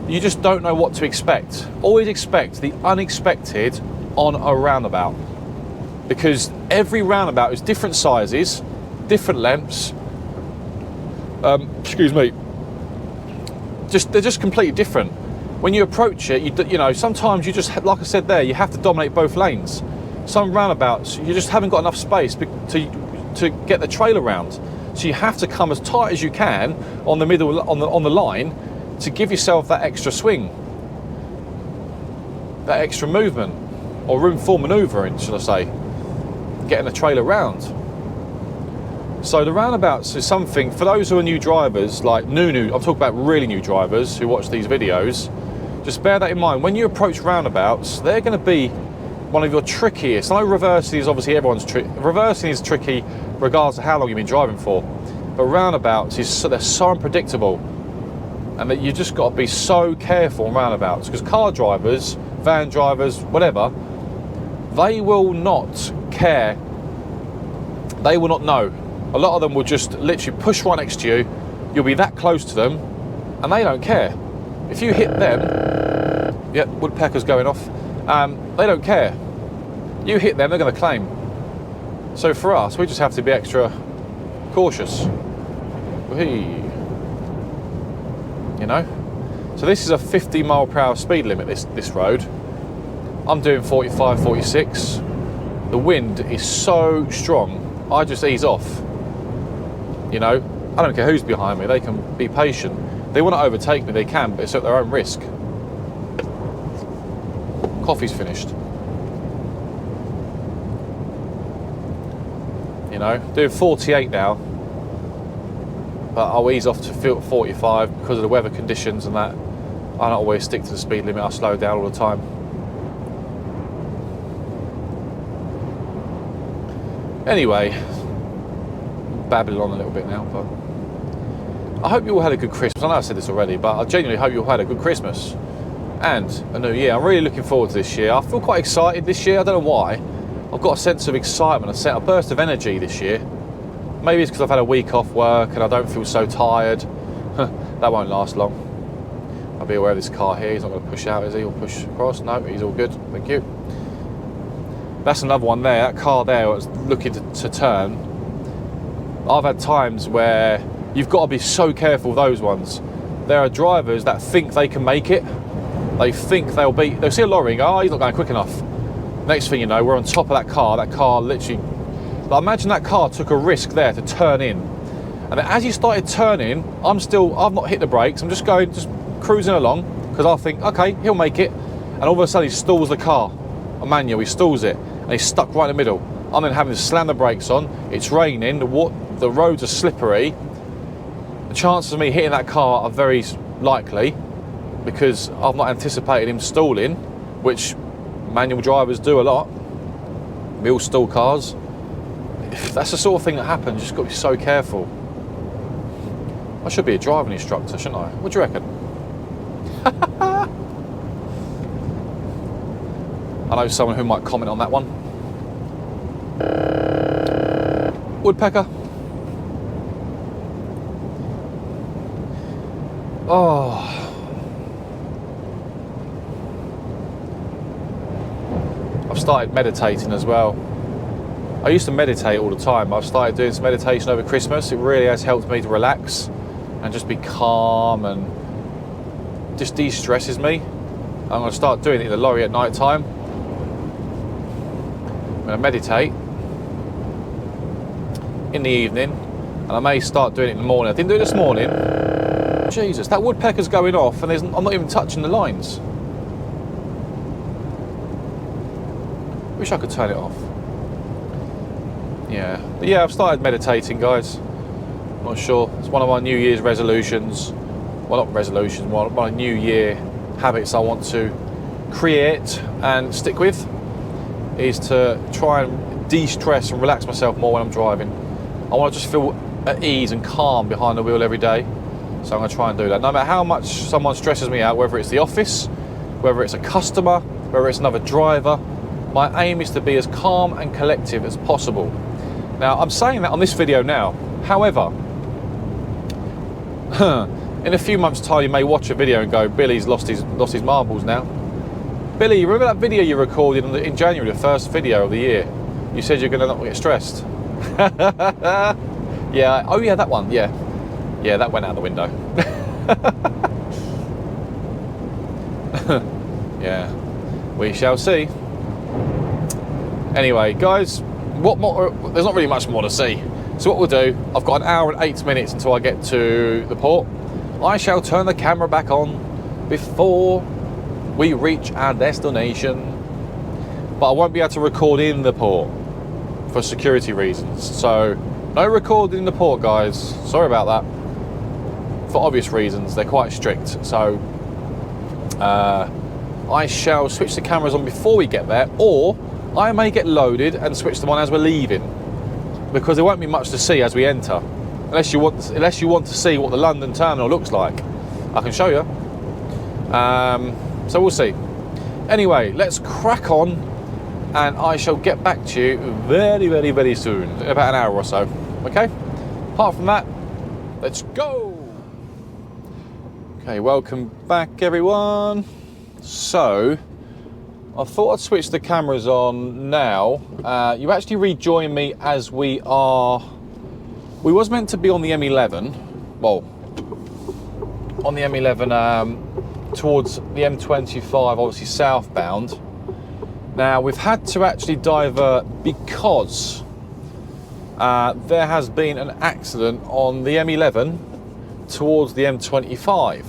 You just don't know what to expect. Always expect the unexpected on a roundabout because every roundabout is different sizes, different lengths. Excuse me. They're just completely different. When you approach it, you know, sometimes you just, like I said there, you have to dominate both lanes. Some roundabouts, you just haven't got enough space to get the trailer around. So you have to come as tight as you can on the middle, on the line, to give yourself that extra swing, that extra movement, or room for manoeuvring, should I say, getting the trailer round. So the roundabouts is something, for those who are new drivers, like new, I'm talking about really new drivers who watch these videos, just bear that in mind. When you approach roundabouts, they're going to be one of your trickiest. I know reversing is obviously reversing is tricky regardless of how long you've been driving for, but roundabouts they're so unpredictable, and that you just got to be so careful on roundabouts, because car drivers, van drivers, whatever, they will not care. They will not know. A lot of them will just literally push right next to you. You'll be that close to them, and they don't care. If you hit them, yeah, woodpecker's going off. They don't care. You hit them, they're going to claim. So for us, we just have to be extra cautious. You know. So this is a 50 mile per hour speed limit. This road. I'm doing 45, 46. The wind is so strong. I just ease off. You know. I don't care who's behind me. They can be patient. They want to overtake me, they can, but it's at their own risk. Coffee's finished. You know, doing 48 now, but I'll ease off to 45 because of the weather conditions and that. I don't always stick to the speed limit, I slow down all the time. Anyway, babbling on a little bit now, but I hope you all had a good Christmas. I know I said this already, but I genuinely hope you all had a good Christmas and a new year. I'm really looking forward to this year. I feel quite excited this year. I don't know why. I've got a sense of excitement, a burst of energy this year. Maybe it's because I've had a week off work and I don't feel so tired. That won't last long. I'll be aware of this car here. He's not going to push out, is he? Or push across? No, he's all good. Thank you. That's another one there. That car there was looking to turn. I've had times where you've got to be so careful with those ones. There are drivers that think they can make it. They think they'll see a lorry and go, oh, he's not going quick enough. Next thing you know, we're on top of that car literally, like, imagine that car took a risk there to turn in. And then as he started turning, I've not hit the brakes, I'm just cruising along, because I think, okay, he'll make it. And all of a sudden he stalls the car, a manual, he stalls it, and he's stuck right in the middle. I'm then having to slam the brakes on, it's raining, the roads are slippery. The chances of me hitting that car are very likely, because I've not anticipated him stalling, which manual drivers do a lot. We all stall cars. That's the sort of thing that happens. You just got to be so careful. I should be a driving instructor, shouldn't I? What do you reckon? I know someone who might comment on that one. Woodpecker. Oh. I've started meditating as well. I used to meditate all the time. I've started doing some meditation over Christmas. It really has helped me to relax and just be calm, and just de-stresses me. I'm going to start doing it in the lorry at night time. I'm going to meditate in the evening, and I may start doing it in the morning. I didn't do it this morning. Jesus, that woodpecker's going off and I'm not even touching the lines. Wish I could turn it off. Yeah, but yeah, I've started meditating, guys. Not sure. It's one of my New Year's resolutions. Well, not resolutions, one of my New Year habits I want to create and stick with is to try and de-stress and relax myself more when I'm driving. I want to just feel at ease and calm behind the wheel every day. So I'm going to try and do that. No matter how much someone stresses me out, whether it's the office, whether it's a customer, whether it's another driver, my aim is to be as calm and collective as possible. Now, I'm saying that on this video now. However, in a few months' time, you may watch a video and go, Billy's lost his marbles now. Billy, you remember that video you recorded in January, the first video of the year? You said you're going to not get stressed. Yeah, oh yeah, that one, yeah. Yeah, that went out the window. Yeah, we shall see. Anyway, guys, what more? There's not really much more to see. So what we'll do, I've got an hour and 8 minutes until I get to the port. I shall turn the camera back on before we reach our destination. But I won't be able to record in the port for security reasons. So no recording in the port, guys. Sorry about that. For obvious reasons, they're quite strict. So I shall switch the cameras on before we get there, or I may get loaded and switch them on as we're leaving, because there won't be much to see as we enter, unless you want to see what the London terminal looks like. I can show you. So we'll see. Anyway, let's crack on, and I shall get back to you very, very, very soon, in about an hour or so. Okay? Apart from that, let's go. Okay, welcome back, everyone. So, I thought I'd switch the cameras on now. You actually rejoin me as we are. We was meant to be on the M11. Well, on the M11 towards the M25, obviously southbound. Now, we've had to actually divert because there has been an accident on the M11 towards the M25.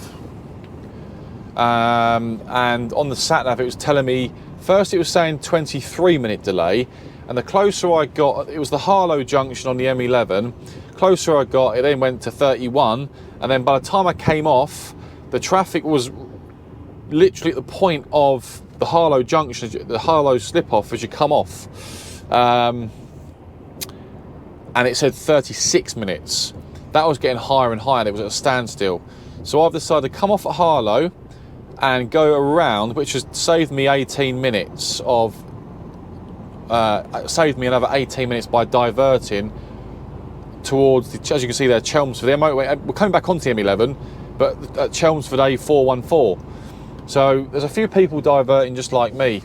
And on the sat nav it was telling me, first it was saying 23-minute delay, and the closer I got, it was the Harlow junction on the M11, closer I got it then went to 31, and then by the time I came off, the traffic was literally at the point of the Harlow junction, the Harlow slip off as you come off, and it said 36 minutes. That was getting higher and higher, and it was at a standstill. So I've decided to come off at Harlow and go around, which has saved me 18 minutes of, saved me another 18 minutes by diverting towards, as you can see there, Chelmsford. The motorway, we're coming back onto the M11, but at Chelmsford A414. So there's a few people diverting just like me.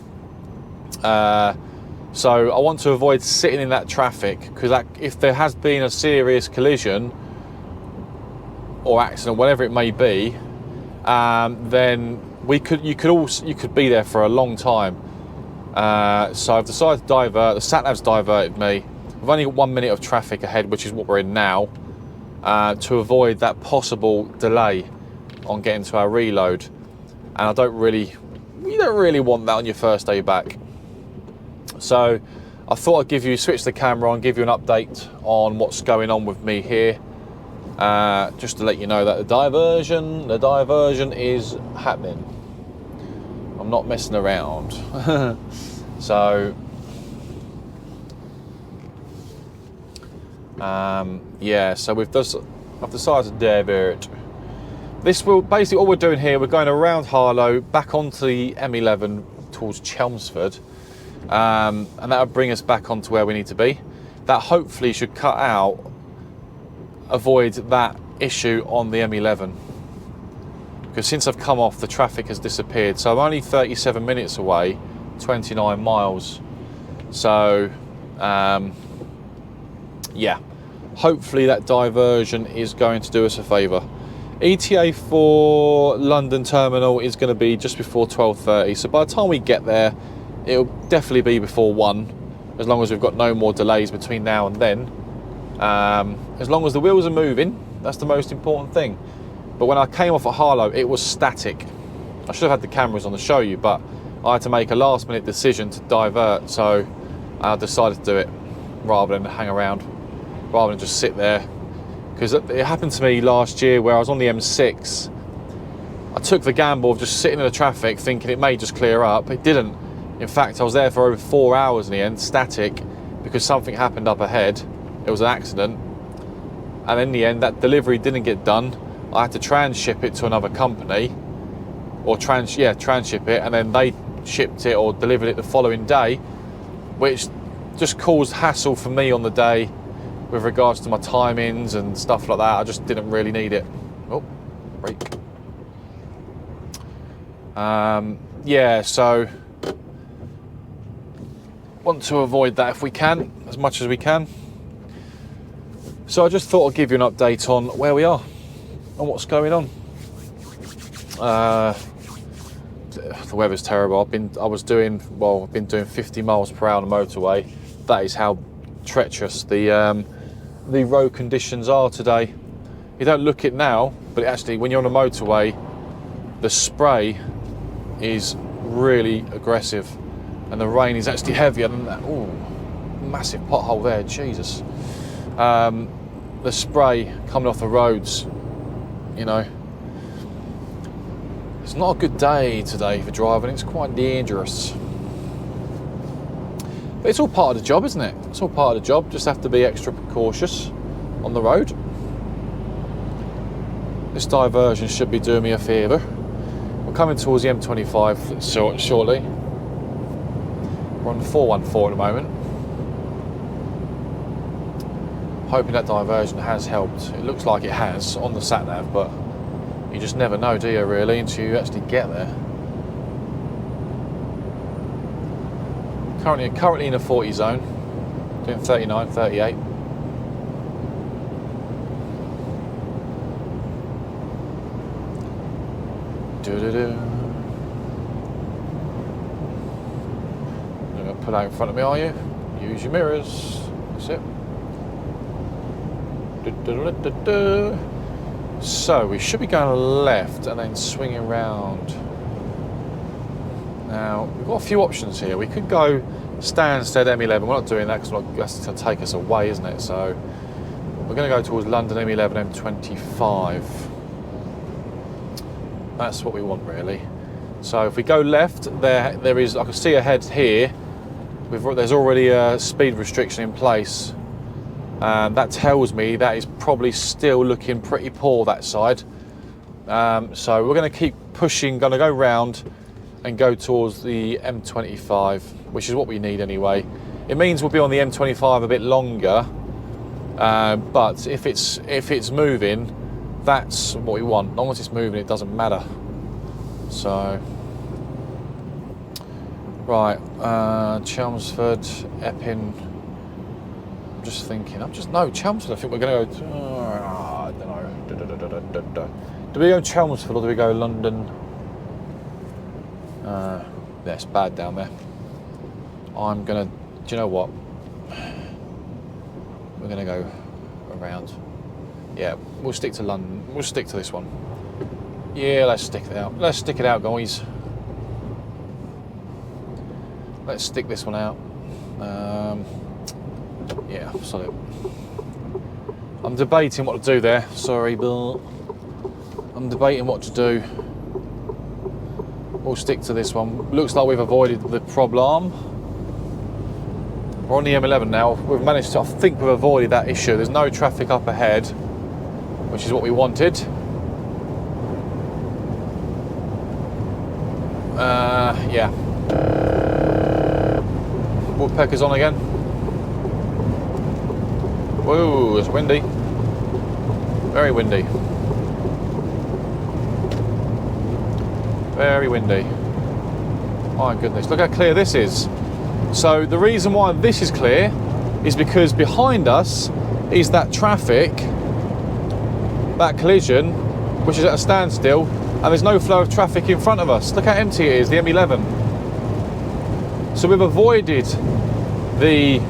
So I want to avoid sitting in that traffic, because if there has been a serious collision or accident, whatever it may be, then you could be there for a long time. So I've decided to divert. The sat nav's diverted me. We've only got 1 minute of traffic ahead, which is what we're in now, to avoid that possible delay on getting to our reload. And you don't really want that on your first day back. So I thought I'd switch the camera on, give you an update on what's going on with me here. Just to let you know that the diversion is happening. I'm not messing around. So yeah, so I've decided to divert. This will basically, all we're doing here, we're going around Harlow back onto the M11 towards Chelmsford, and that'll bring us back onto where we need to be. That hopefully should avoid that issue on the M11, because since I've come off, the traffic has disappeared. So I'm only 37 minutes away, 29 miles. So yeah, hopefully that diversion is going to do us a favour. ETA for London terminal is going to be just before 12:30, so by the time we get there, it'll definitely be before 1, as long as we've got no more delays between now and then. As long as the wheels are moving, that's the most important thing. But when I came off at Harlow, it was static. I should have had the cameras on to show you, but I had to make a last minute decision to divert, so I decided to do it rather than hang around, rather than just sit there. Because it happened to me last year where I was on the M6. I took the gamble of just sitting in the traffic thinking it may just clear up. It didn't. In fact, I was there for over 4 hours in the end, static, because something happened up ahead. It was an accident. And in the end, that delivery didn't get done. I had to transship it to another company, or transship it, and then they shipped it or delivered it the following day, which just caused hassle for me on the day with regards to my timings and stuff like that. I just didn't really need it. Oh, brake. Yeah, so want to avoid that if we can, as much as we can. So I just thought I'd give you an update on where we are and what's going on. The weather's terrible. I've been doing 50 miles per hour on the motorway. That is how treacherous the road conditions are today. You don't look it now, but actually when you're on a motorway, the spray is really aggressive, and the rain is actually heavier than that. Ooh, massive pothole there, Jesus. The spray coming off the roads, you know. It's not a good day today for driving. It's quite dangerous. But it's all part of the job, isn't it? It's all part of the job. Just have to be extra cautious on the road. This diversion should be doing me a favour. We're coming towards the M25 shortly. We're on the 414 at the moment. Hoping that diversion has helped. It looks like it has on the sat-nav, but you just never know, do you, really, until you actually get there. Currently in a 40 zone, doing 39, 38. You're going to pull out in front of me, are you? Use your mirrors. That's it. So we should be going left and then swinging round. Now we've got a few options here. We could go Stansted M11. We're not doing that because that's going to take us away, isn't it? So we're going to go towards London M11 M25. That's what we want, really. So if we go left, there is, I can see ahead here, there's already a speed restriction in place. That tells me that is probably still looking pretty poor, that side. So we're going to keep pushing, going to go round and go towards the M25, which is what we need anyway. It means we'll be on the M25 a bit longer, but if it's moving, that's what we want. As long as it's moving, it doesn't matter. So, right, Chelmsford, Epping. I'm just thinking. No, Chelmsford. I think we're going to go. I don't know. Do we go Chelmsford or do we go London? Yeah, it's bad down there. I'm gonna. Do you know what? We're gonna go around. Yeah, we'll stick to London. We'll stick to this one. Yeah, let's stick it out. Let's stick it out, guys. Let's stick this one out. Yeah, solid. I'm debating what to do there. Sorry, Bill. I'm debating what to do. We'll stick to this one. Looks like we've avoided the problem. We're on the M11 now. We've managed to, I think we've avoided that issue. There's no traffic up ahead, which is what we wanted. Yeah. Woodpecker's on again. Whoa, it's windy. Very windy. Very windy. My goodness, look how clear this is. So the reason why this is clear is because behind us is that traffic, that collision, which is at a standstill, and there's no flow of traffic in front of us. Look how empty it is, the M11. So we've avoided the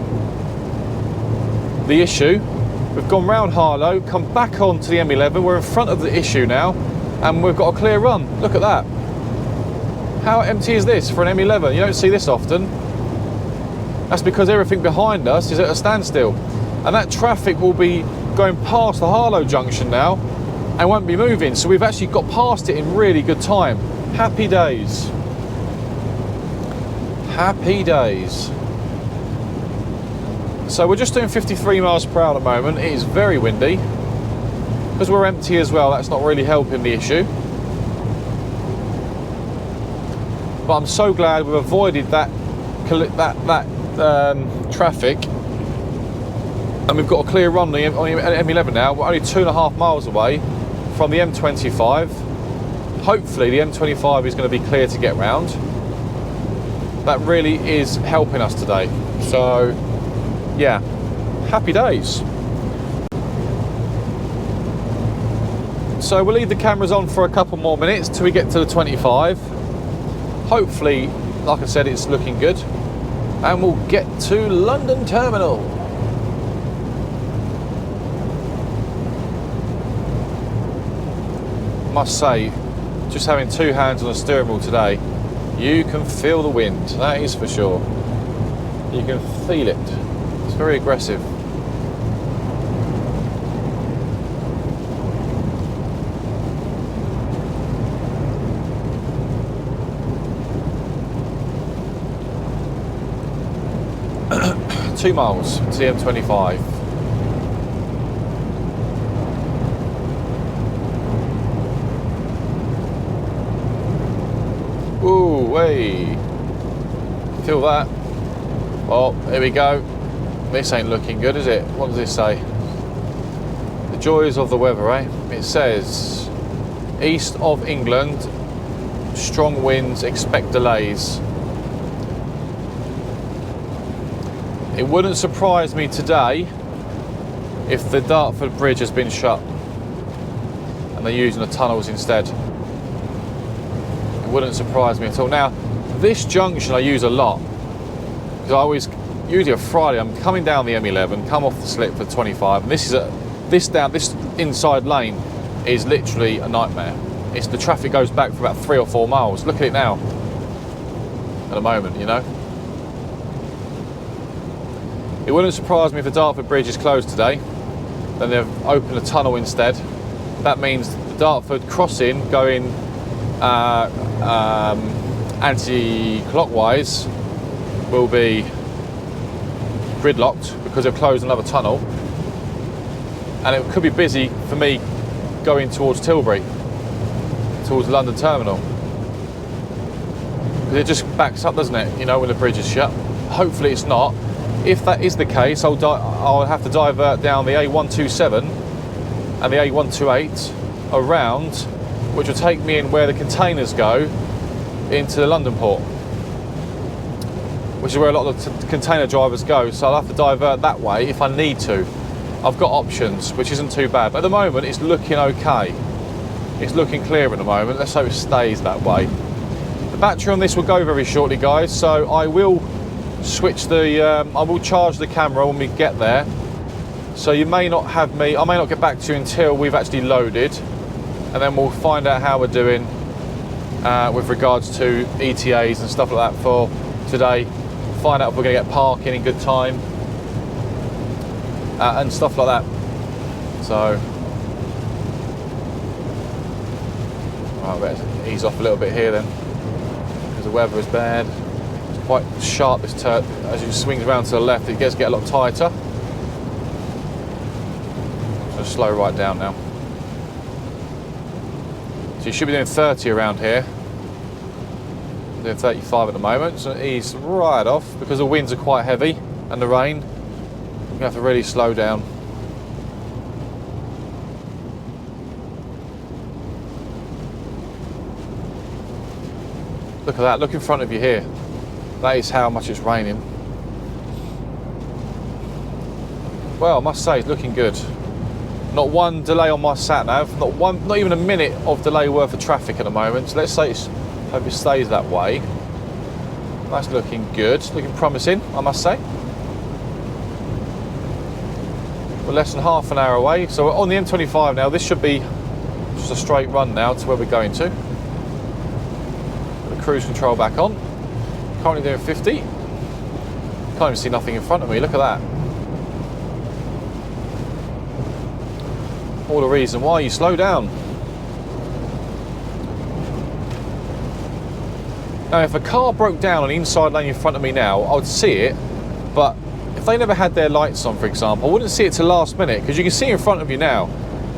issue. We've gone round Harlow, come back onto the M11. We're in front of the issue now, and we've got a clear run. Look at that. How empty is this for an M11? You don't see this often. That's because everything behind us is at a standstill, and that traffic will be going past the Harlow junction now and won't be moving. So we've actually got past it in really good time. Happy days. Happy days. So we're just doing 53 miles per hour at the moment. It is very windy. Because we're empty as well, that's not really helping the issue. But I'm so glad we've avoided that traffic, and we've got a clear run on the M11 now. We're only 2.5 miles away from the M25. Hopefully the M25 is going to be clear to get round. That really is helping us today. So yeah, happy days. So we'll leave the cameras on for a couple more minutes till we get to the 25. Hopefully, like I said, it's looking good, and we'll get to London Terminal. Must say, just having two hands on the steering wheel today, you can feel the wind, that is for sure. You can feel it. It's very aggressive. 2 miles to the M25. Ooh, way. Feel that. Oh, here we go. This ain't looking good, is it? What does this say? The joys of the weather, eh? It says, east of England, strong winds, expect delays. It wouldn't surprise me today if the Dartford Bridge has been shut and they're using the tunnels instead. It wouldn't surprise me at all. Now, this junction I use a lot because I always, usually a Friday, I'm coming down the M11, come off the slip for 25, and this inside lane is literally a nightmare. It's the traffic goes back for about 3 or 4 miles. Look at it now. At the moment, you know. It wouldn't surprise me if the Dartford Bridge is closed today. Then they've opened a tunnel instead. That means the Dartford crossing going anti-clockwise will be gridlocked because they've closed another tunnel, and it could be busy for me going towards Tilbury, towards the London terminal, because it just backs up, doesn't it, you know, when the bridge is shut. Hopefully it's not. If that is the case, I'll have to divert down the A127 and the A128 around, which will take me in where the containers go into the London port, which is where a lot of the container drivers go. So I'll have to divert that way if I need to. I've got options, which isn't too bad. But at the moment, it's looking okay. It's looking clear at the moment. Let's hope it stays that way. The battery on this will go very shortly, guys. So I will switch the, I will charge the camera when we get there. So you may not have me, I may not get back to you until we've actually loaded. And then we'll find out how we're doing with regards to ETAs and stuff like that for today. Find out if we're going to get parking in good time and stuff like that. So I better ease off a little bit here then, because the weather is bad. It's quite sharp this turn. As it swings around to the left, it gets a lot tighter. So slow right down now. So you should be doing 30 around here. I'm doing 35 at the moment, so ease right off because the winds are quite heavy and the rain. You have to really slow down. Look at that, look in front of you here. That is how much it's raining. Well, I must say it's looking good. Not one delay on my sat nav, not even a minute of delay worth of traffic at the moment. So let's say hope it stays that way. That's looking good, looking promising, I must say. We're less than half an hour away, so we're on the M25 now. This should be just a straight run now to where we're going to. Put the cruise control back on. Currently doing 50. Can't even see nothing in front of me, look at that. All the reason why you slow down. Now, if a car broke down on the inside lane in front of me now, I would see it, but if they never had their lights on, for example, I wouldn't see it till last minute, because you can see in front of you now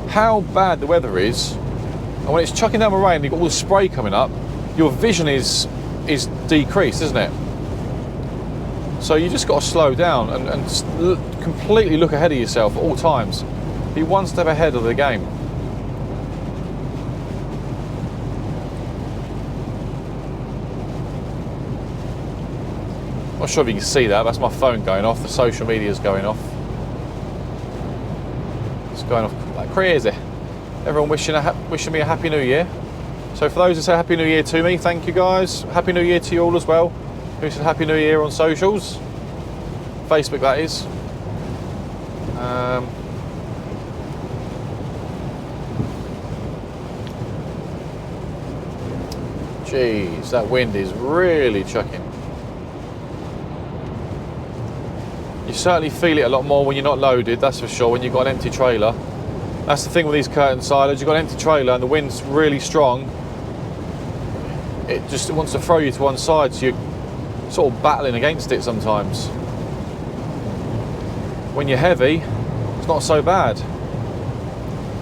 how bad the weather is, and when it's chucking down the rain and you've got all the spray coming up, your vision is decreased, isn't it? So you just got to slow down and completely look ahead of yourself at all times. Be one step ahead of the game. Not sure if you can see that. That's my phone going off. The social media's going off. It's going off like crazy. Everyone wishing me a happy new year. So for those who say happy new year to me, thank you guys. Happy new year to you all as well. Who said happy new year on socials? Facebook, that is. Jeez, that wind is really chucking. You certainly feel it a lot more when you're not loaded, that's for sure, when you've got an empty trailer. That's the thing with these curtain siders, you've got an empty trailer and the wind's really strong. It wants to throw you to one side, so you're sort of battling against it sometimes. when you're heavy, it's not so bad.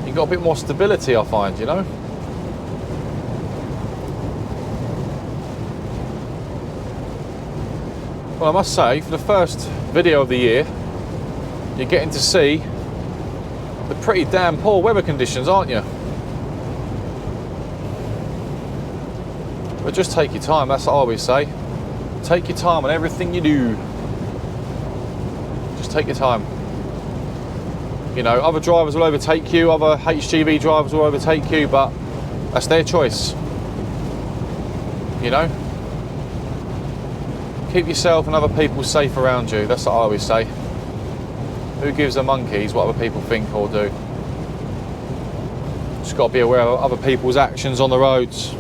You've got a bit more stability, I find, you know. Well, I must say, for the first video of the year, you're getting to see the pretty damn poor weather conditions, aren't you? But just take your time, that's what I always say. Take your time on everything you do. Just take your time. You know, other drivers will overtake you, other HGV drivers will overtake you, but that's their choice. You know? Keep yourself and other people safe around you, that's what I always say. Who gives a monkeys what other people think or do? Just got to be aware of other people's actions on the roads.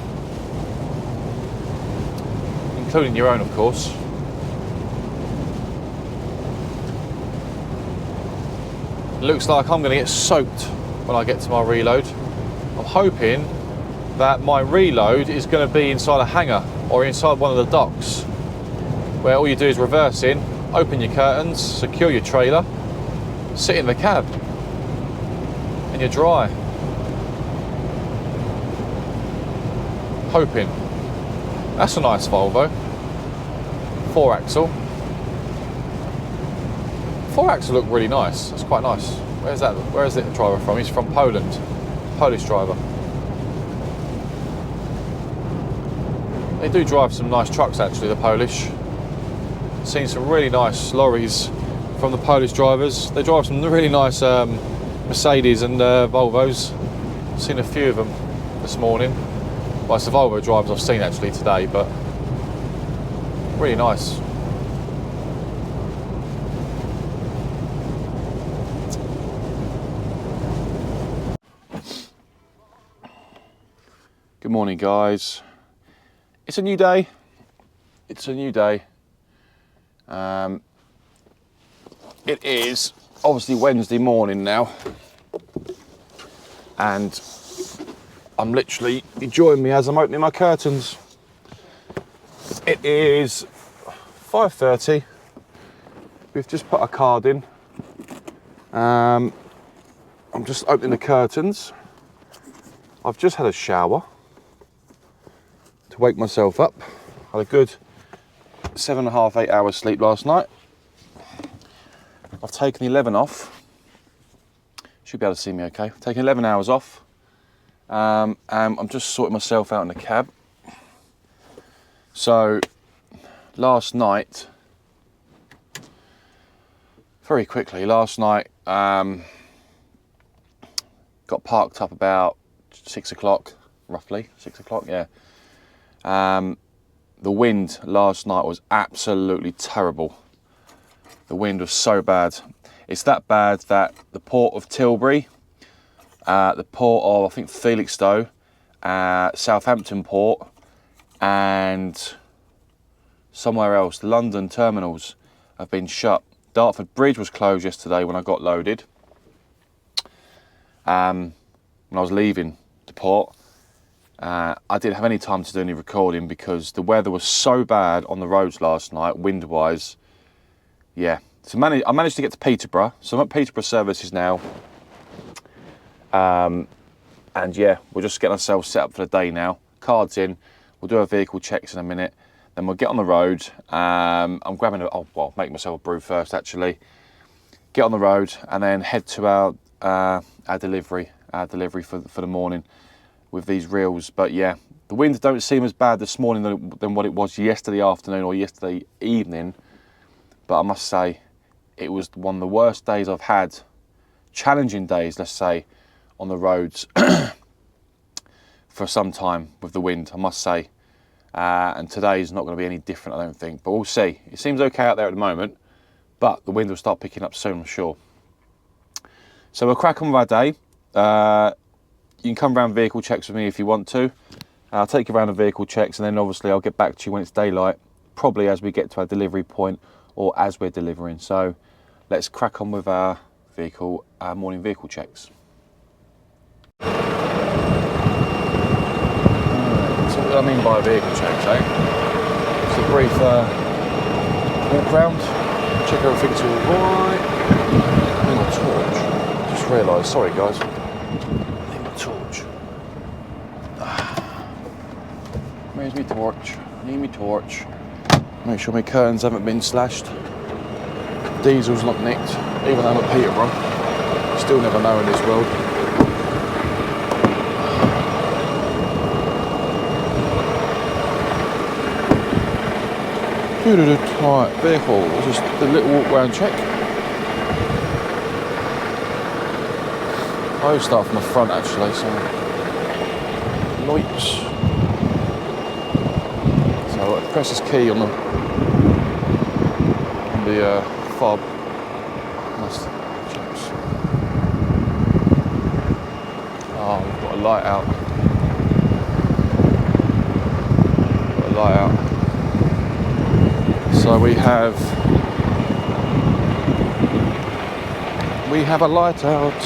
Including your own, of course. It looks like I'm going to get soaked when I get to my reload. I'm hoping that my reload is going to be inside a hangar or inside one of the docks, where all you do is reverse in, open your curtains, secure your trailer, sit in the cab, and you're dry. Hoping. That's a nice Volvo. 4-axle. 4-axle look really nice. That's quite nice. Where's that? Where is the driver from? He's from Poland. Polish driver. They do drive some nice trucks, actually, the Polish. Seen some really nice lorries from the Polish drivers. They drive some really nice Mercedes and Volvos. Seen a few of them this morning. Well, it's the Volvo drivers I've seen actually today, but really nice. Good morning, guys. It's a new day. It's a new day. It is obviously Wednesday morning now, and I'm literally, you join me as I'm opening my curtains. It is 5:30. We've just put a card in. I'm just opening the curtains. I've just had a shower to wake myself up. Had a good 7.5, 8 hours sleep last night. I've taken 11 off. Should be able to see me okay. I've taken 11 hours off. And I'm just sorting myself out in the cab. So last night, very quickly, last night got parked up about 6 o'clock, roughly 6 o'clock, yeah. The wind last night was absolutely terrible. The wind was so bad. It's that bad that the port of Tilbury, the port of, I think, Felixstowe, Southampton port, and somewhere else, the London terminals have been shut. Dartford Bridge was closed yesterday when I got loaded. When I was leaving the port, I didn't have any time to do any recording because the weather was so bad on the roads last night, wind-wise. Yeah, so I managed to get to Peterborough. So I'm at Peterborough services now. And yeah, we're just getting ourselves set up for the day now. Cards in, we'll do our vehicle checks in a minute. Then we'll get on the road. I'm grabbing make myself a brew first actually. Get on the road and then head to our delivery for the morning with these reels. But yeah, the winds don't seem as bad this morning than what it was yesterday afternoon or yesterday evening. But I must say, it was one of the worst days I've had, challenging days, let's say, on the roads for some time with the wind, I must say. And today's not going to be any different, I don't think. But we'll see. It seems okay out there at the moment, but the wind will start picking up soon, I'm sure. So we'll crack on with our day. You can come around vehicle checks with me if you want to. I'll take you around the vehicle checks, and then obviously I'll get back to you when it's daylight, probably as we get to our delivery point or as we're delivering. So let's crack on with our morning vehicle checks. So what do I mean by vehicle checks, eh? Just a brief walk round, check everything's all right. Need a torch. Just realised, sorry guys. Need a torch. Where's my torch? Need me torch. Make sure my curtains haven't been slashed. Diesel's not nicked, even though I'm at Peterborough. Still never know in this world. Right, vehicle, just a little walk round check. I always start from the front actually, so lights. So I press this key on the fob. That's chips. Oh, we've got a light out. Got a light out. So we have a light out.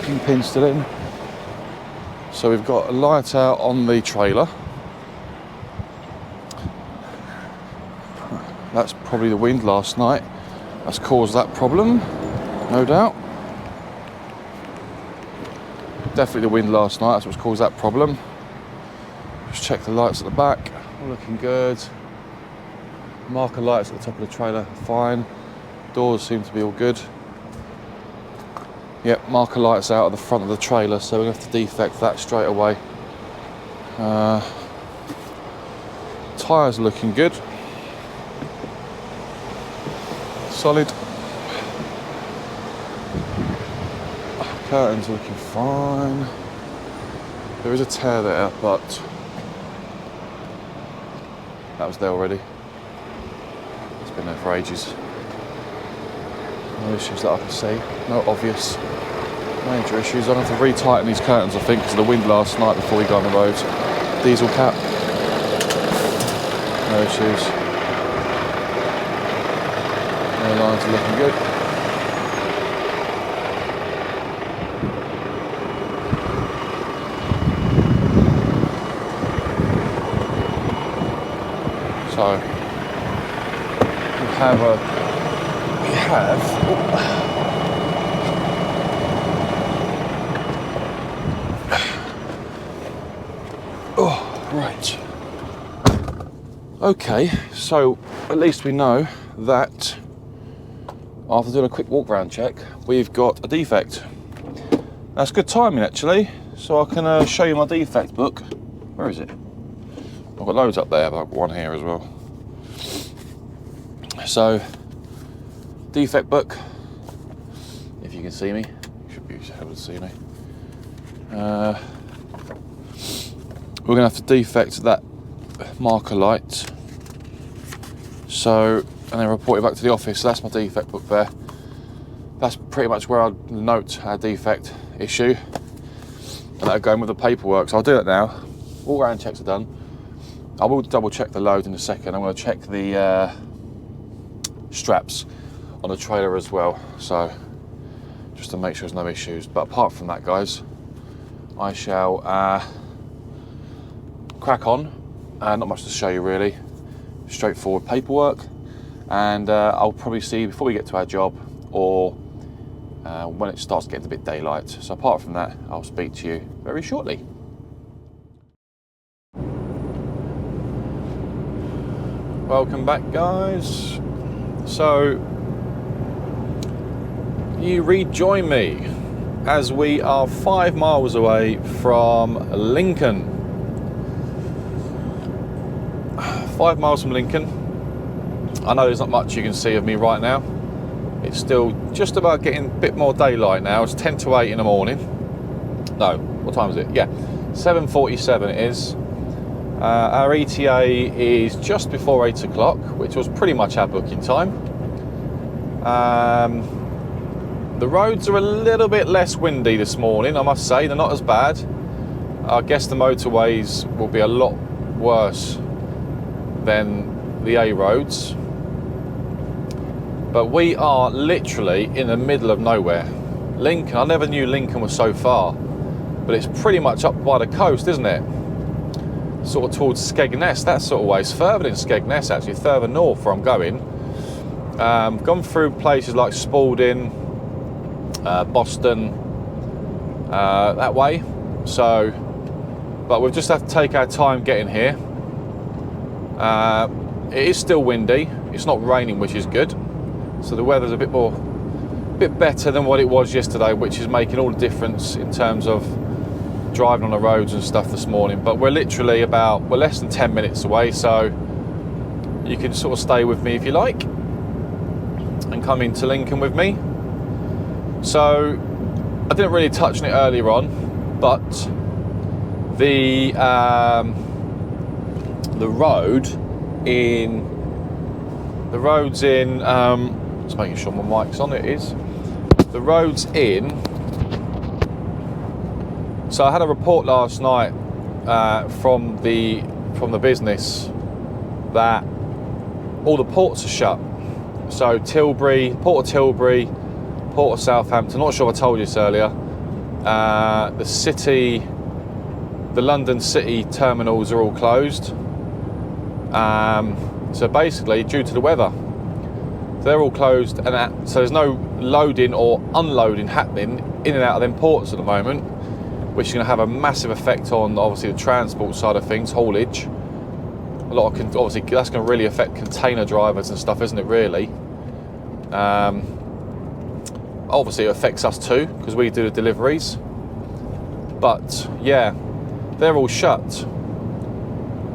Kingpin still in. So we've got a light out on the trailer. That's probably the wind last night. That's caused that problem, no doubt. Definitely the wind last night, that's what's caused that problem. Just check the lights at the back, all looking good. Marker lights at the top of the trailer, fine. Doors seem to be all good. Yep, marker lights out at the front of the trailer, so we're going to have to defect that straight away. Tyres are looking good. Solid. Curtains are looking fine. There is a tear there, but that was there already. It's been there for ages. No issues that I can see. No obvious major issues. I'm going to have to retighten these curtains, I think, because of the wind last night before we go on the road. Diesel cap. No issues. Lines are looking good. So we have oh, right. Okay, so at least we know that after doing a quick walk around check, we've got a defect. That's good timing actually, so I can show you my defect book. Where is it? I've got loads up there, but I've got one here as well. So, defect book, if you can see me, you should be able to see me. We're going to have to defect that marker light. So, and then report it back to the office. So that's my defect book there. That's pretty much where I'd note our defect issue, and that'll go in with the paperwork. So I'll do it now. All round checks are done. I will double check the load in a second. I'm going to check the straps on the trailer as well. So just to make sure there's no issues. But apart from that, guys, I shall crack on. Not much to show you really. Straightforward paperwork. And I'll probably see you before we get to our job, or when it starts getting a bit daylight. So apart from that, I'll speak to you very shortly. Welcome back, guys. So you rejoin me as we are 5 miles away from Lincoln. 5 miles from Lincoln. I know there's not much you can see of me right now. It's still just about getting a bit more daylight now. It's 10 to 8 in the morning. No, what time is it? Yeah, 7:47 it is. Our ETA is just before 8 o'clock, which was pretty much our booking time. The roads are a little bit less windy this morning, I must say. They're not as bad. I guess the motorways will be a lot worse than the A roads. But we are literally in the middle of nowhere. Lincoln, I never knew Lincoln was so far, but it's pretty much up by the coast, isn't it? Sort of towards Skegness, that sort of way. It's further than Skegness, actually, further north where I'm going. Gone through places like Spalding, Boston, that way. So, but we've just have to take our time getting here. It is still windy. It's not raining, which is good. So the weather's a bit better than what it was yesterday, which is making all the difference in terms of driving on the roads and stuff this morning. But we're literally we're less than 10 minutes away, so you can sort of stay with me if you like and come into Lincoln with me. So I didn't really touch on it earlier on, but the roads in just making sure my mic's on. It is. The roads in. So I had a report last night from the business that all the ports are shut. So Tilbury, Port of Tilbury, Port of Southampton. Not sure if I told you this earlier. The London City terminals are all closed. So basically, due to the weather, they're all closed, and so there's no loading or unloading happening in and out of them ports at the moment, which is going to have a massive effect on obviously the transport side of things, haulage. Obviously that's going to really affect container drivers and stuff, isn't it? Really. Obviously it affects us too because we do the deliveries. But yeah, they're all shut.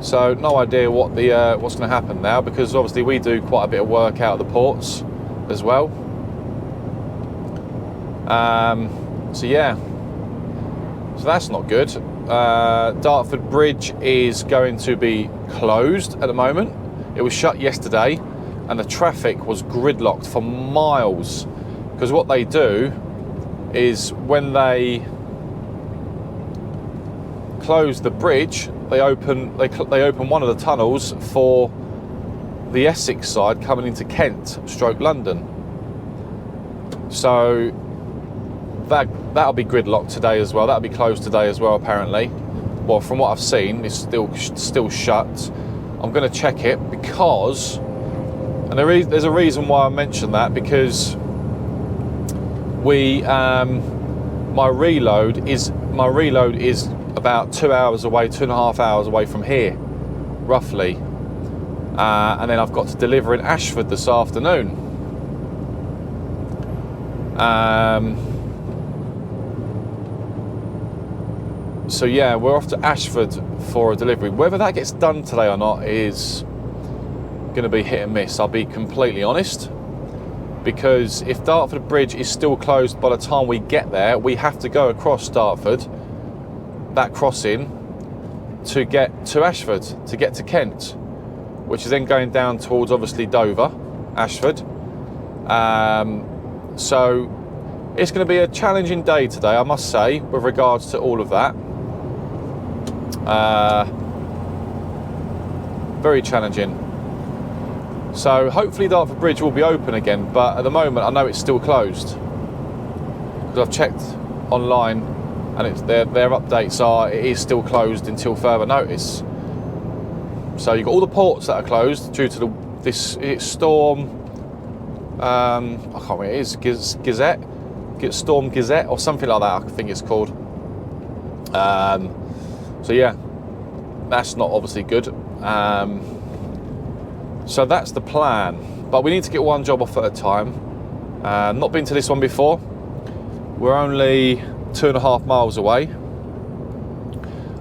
So no idea what's going to happen now, because obviously we do quite a bit of work out of the ports as well. So yeah, so that's not good. Dartford Bridge is going to be closed at the moment. It was shut yesterday, and the traffic was gridlocked for miles. Because what they do is when they close the bridge, they open one of the tunnels for the Essex side coming into Kent / London. So that'll be gridlocked today as well. That'll be closed today as well, apparently. Well, from what I've seen, it's still shut. I'm going to check it because, and there's a reason why I mentioned that, because my reload is about 2 hours away, 2.5 hours away from here, roughly. And then I've got to deliver in Ashford this afternoon. So yeah, we're off to Ashford for a delivery. Whether that gets done today or not is going to be hit and miss, I'll be completely honest. Because if Dartford Bridge is still closed by the time we get there, we have to go across Dartford, that crossing, to get to Ashford, to get to Kent, which is then going down towards obviously Dover, Ashford. So it's going to be a challenging day today, I must say, with regards to all of that. Very challenging. So hopefully Dartford Bridge will be open again, but at the moment I know it's still closed, because I've checked online and it's their updates are it is still closed until further notice. So you've got all the ports that are closed due to this storm. I can't remember, it is Gazette, Storm Gazette or something like that, I think it's called. So yeah, that's not obviously good. So that's the plan, but we need to get one job off at a time. Not been to this one before. We're only 2.5 miles away.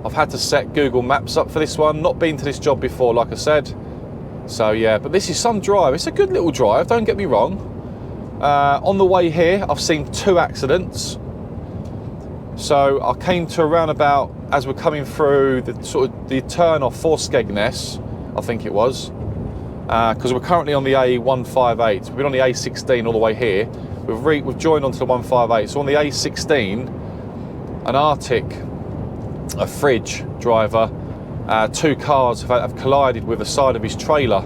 I've had to set Google Maps up for this one. Not been to this job before, like I said. So yeah, but this is some drive. It's a good little drive, don't get me wrong. On the way here, I've seen 2 accidents. So I came to a roundabout as we're coming through the turn off for Skegness, I think it was. Because we're currently on the A158. We've been on the A16 all the way here. We've joined onto the 158. So on the A16, an Arctic, a fridge driver, 2 cars have collided with the side of his trailer.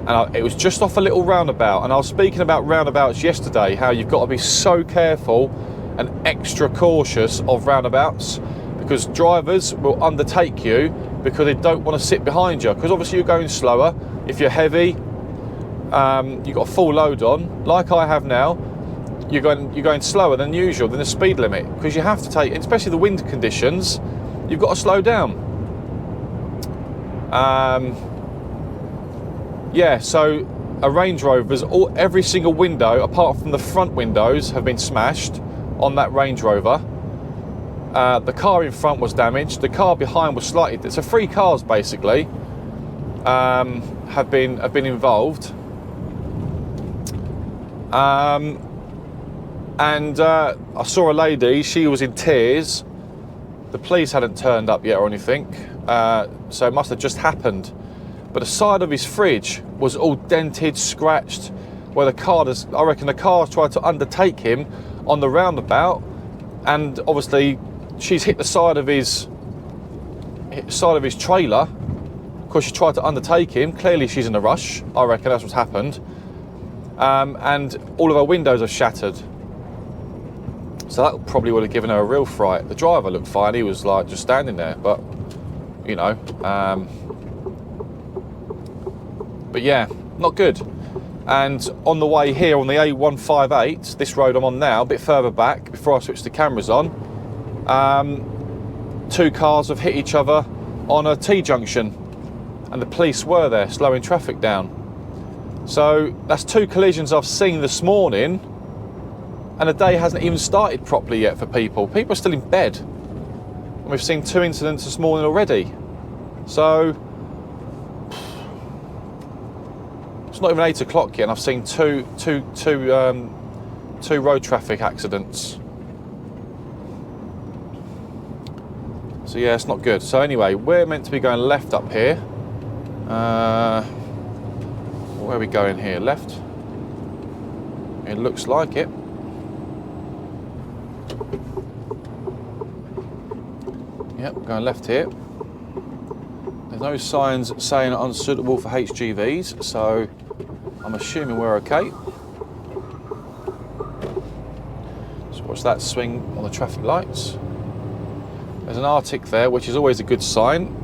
And it was just off a little roundabout. And I was speaking about roundabouts yesterday, how you've got to be so careful and extra cautious of roundabouts, because drivers will undertake you because they don't want to sit behind you, because obviously you're going slower. If you're heavy, you've got a full load on, like I have now, you're going slower than usual, than the speed limit, because you have to take, especially the wind conditions, you've got to slow down. Yeah, so a Range Rover's, every single window, apart from the front windows, have been smashed on that Range Rover. The car in front was damaged. The car behind was slightly... So 3 cars, basically, have been involved. And I saw a lady, she was in tears. The police hadn't turned up yet or anything, so it must have just happened. But the side of his fridge was all dented, scratched, where the car does, I reckon the car tried to undertake him on the roundabout, and obviously she's hit the side of his trailer because she tried to undertake him. Clearly she's in a rush, I reckon that's what's happened. And all of her windows are shattered. So that probably would have given her a real fright. The driver looked fine, he was like just standing there, but you know, but yeah, not good. And on the way here on the A158, this road I'm on now, a bit further back, before I switch the cameras on, 2 cars have hit each other on a T-junction, and the police were there, slowing traffic down. So that's 2 collisions I've seen this morning, and the day hasn't even started properly yet for people. People are still in bed, and we've seen 2 incidents this morning already. So it's not even 8 o'clock yet, and I've seen two road traffic accidents. So yeah, it's not good. So anyway, we're meant to be going left up here. Where are we going here? Left? It looks like it. Yep, going left here. There's no signs saying unsuitable for HGVs, so I'm assuming we're okay. So watch that swing on the traffic lights. There's an Arctic there, which is always a good sign.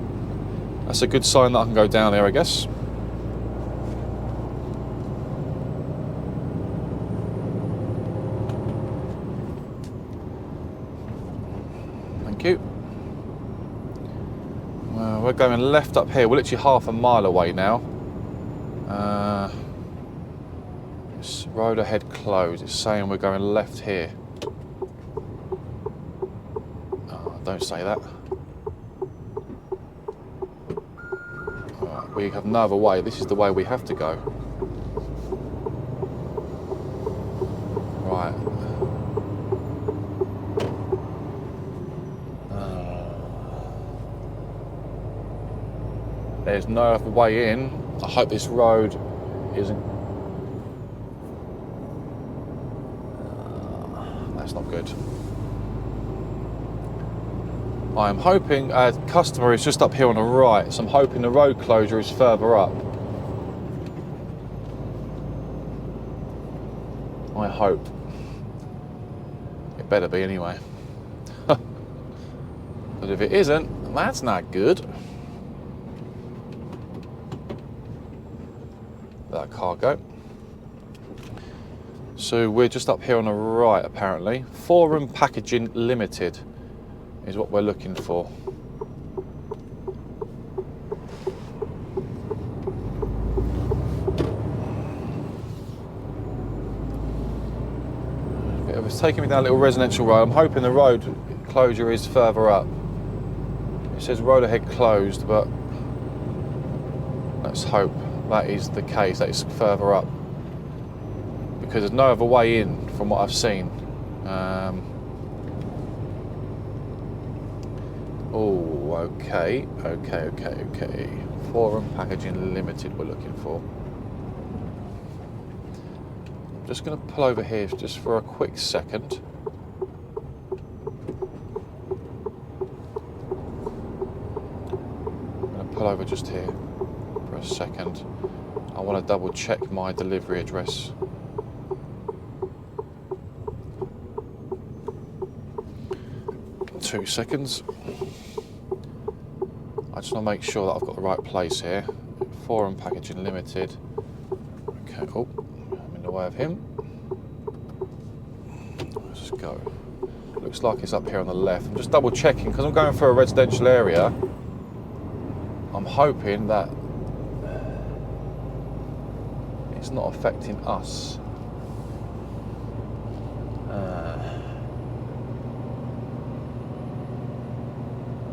That's a good sign that I can go down there, I guess. Thank you. We're going left up here. We're literally half a mile away now. This road ahead closed. It's saying we're going left here. Oh, don't say that. Right, we have no other way. This is the way we have to go. Right. There's no other way in. I hope this road isn't... that's not good. I'm hoping a customer is just up here on the right, so I'm hoping the road closure is further up. I hope. It better be anyway. But if it isn't, that's not good. That cargo. So we're just up here on the right, apparently. Forum Packaging Limited is what we're looking for. It's taking me down a little residential road. I'm hoping the road closure is further up. It says road ahead closed, but let's hope that is the case, that it's further up, because there's no other way in from what I've seen. Oh, okay. Forum Packaging Limited we're looking for. I'm just going to pull over here just for a quick second. I'm going to pull over just here for a second. I want to double check my delivery address. Two seconds. I just want to make sure that I've got the right place here. Forum Packaging Limited. Okay, oh, I'm in the way of him. Let's just go. Looks like it's up here on the left. I'm just double checking because I'm going through a residential area. I'm hoping that it's not affecting us.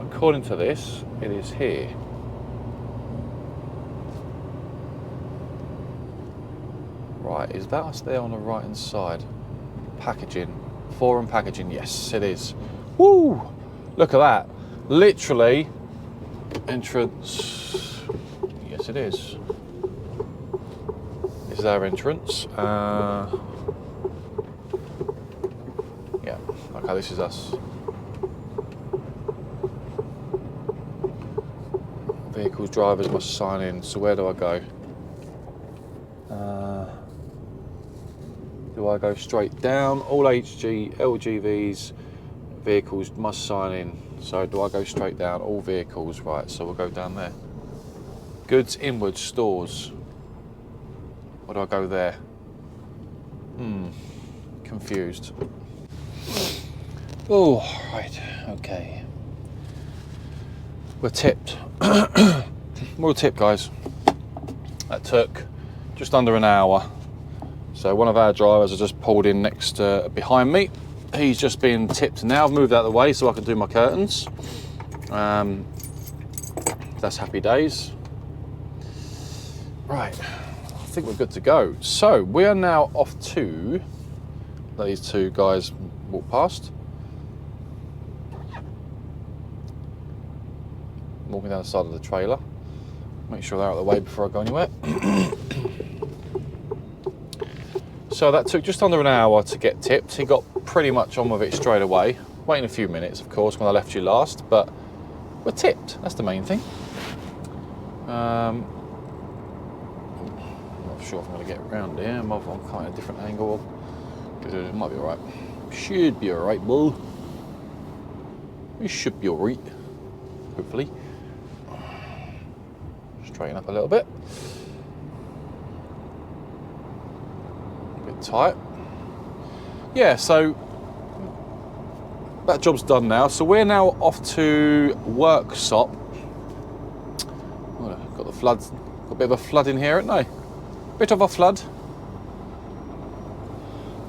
According to this, it is here. Right, is that us there on the right hand side? Packaging, foreign packaging, yes it is. Woo! Look at that. Literally, entrance, yes it is. This is our entrance. Yeah, okay, this is us. Vehicles drivers must sign in, so where do I go? Do I go straight down? All LGVs vehicles must sign in. So do I go straight down? All vehicles, right, so we'll go down there. Goods inward stores. Or do I go there? Confused. Oh, right, okay. We're tipped. We're all tipped, guys. That took just under an hour. So one of our drivers has just pulled in next behind me. He's just been tipped. Now I've moved out of the way so I can do my curtains. That's happy days. Right, I think we're good to go. So we are now off to, these two guys walk past. Walking down the side of the trailer. Make sure they're out of the way before I go anywhere. So that took just under an hour to get tipped. He got pretty much on with it straight away. Waiting a few minutes, of course, when I left you last, but we're tipped. That's the main thing. I'm not sure if I'm going to get around here. I'm kind of a different angle. It might be alright. Should be alright, bull. It should be alright. Hopefully. Straighten up a little bit. A bit tight. Yeah, so that job's done now. So we're now off to Worksop. Oh, got the floods. Got a bit of a flood in here, haven't I? Bit of a flood.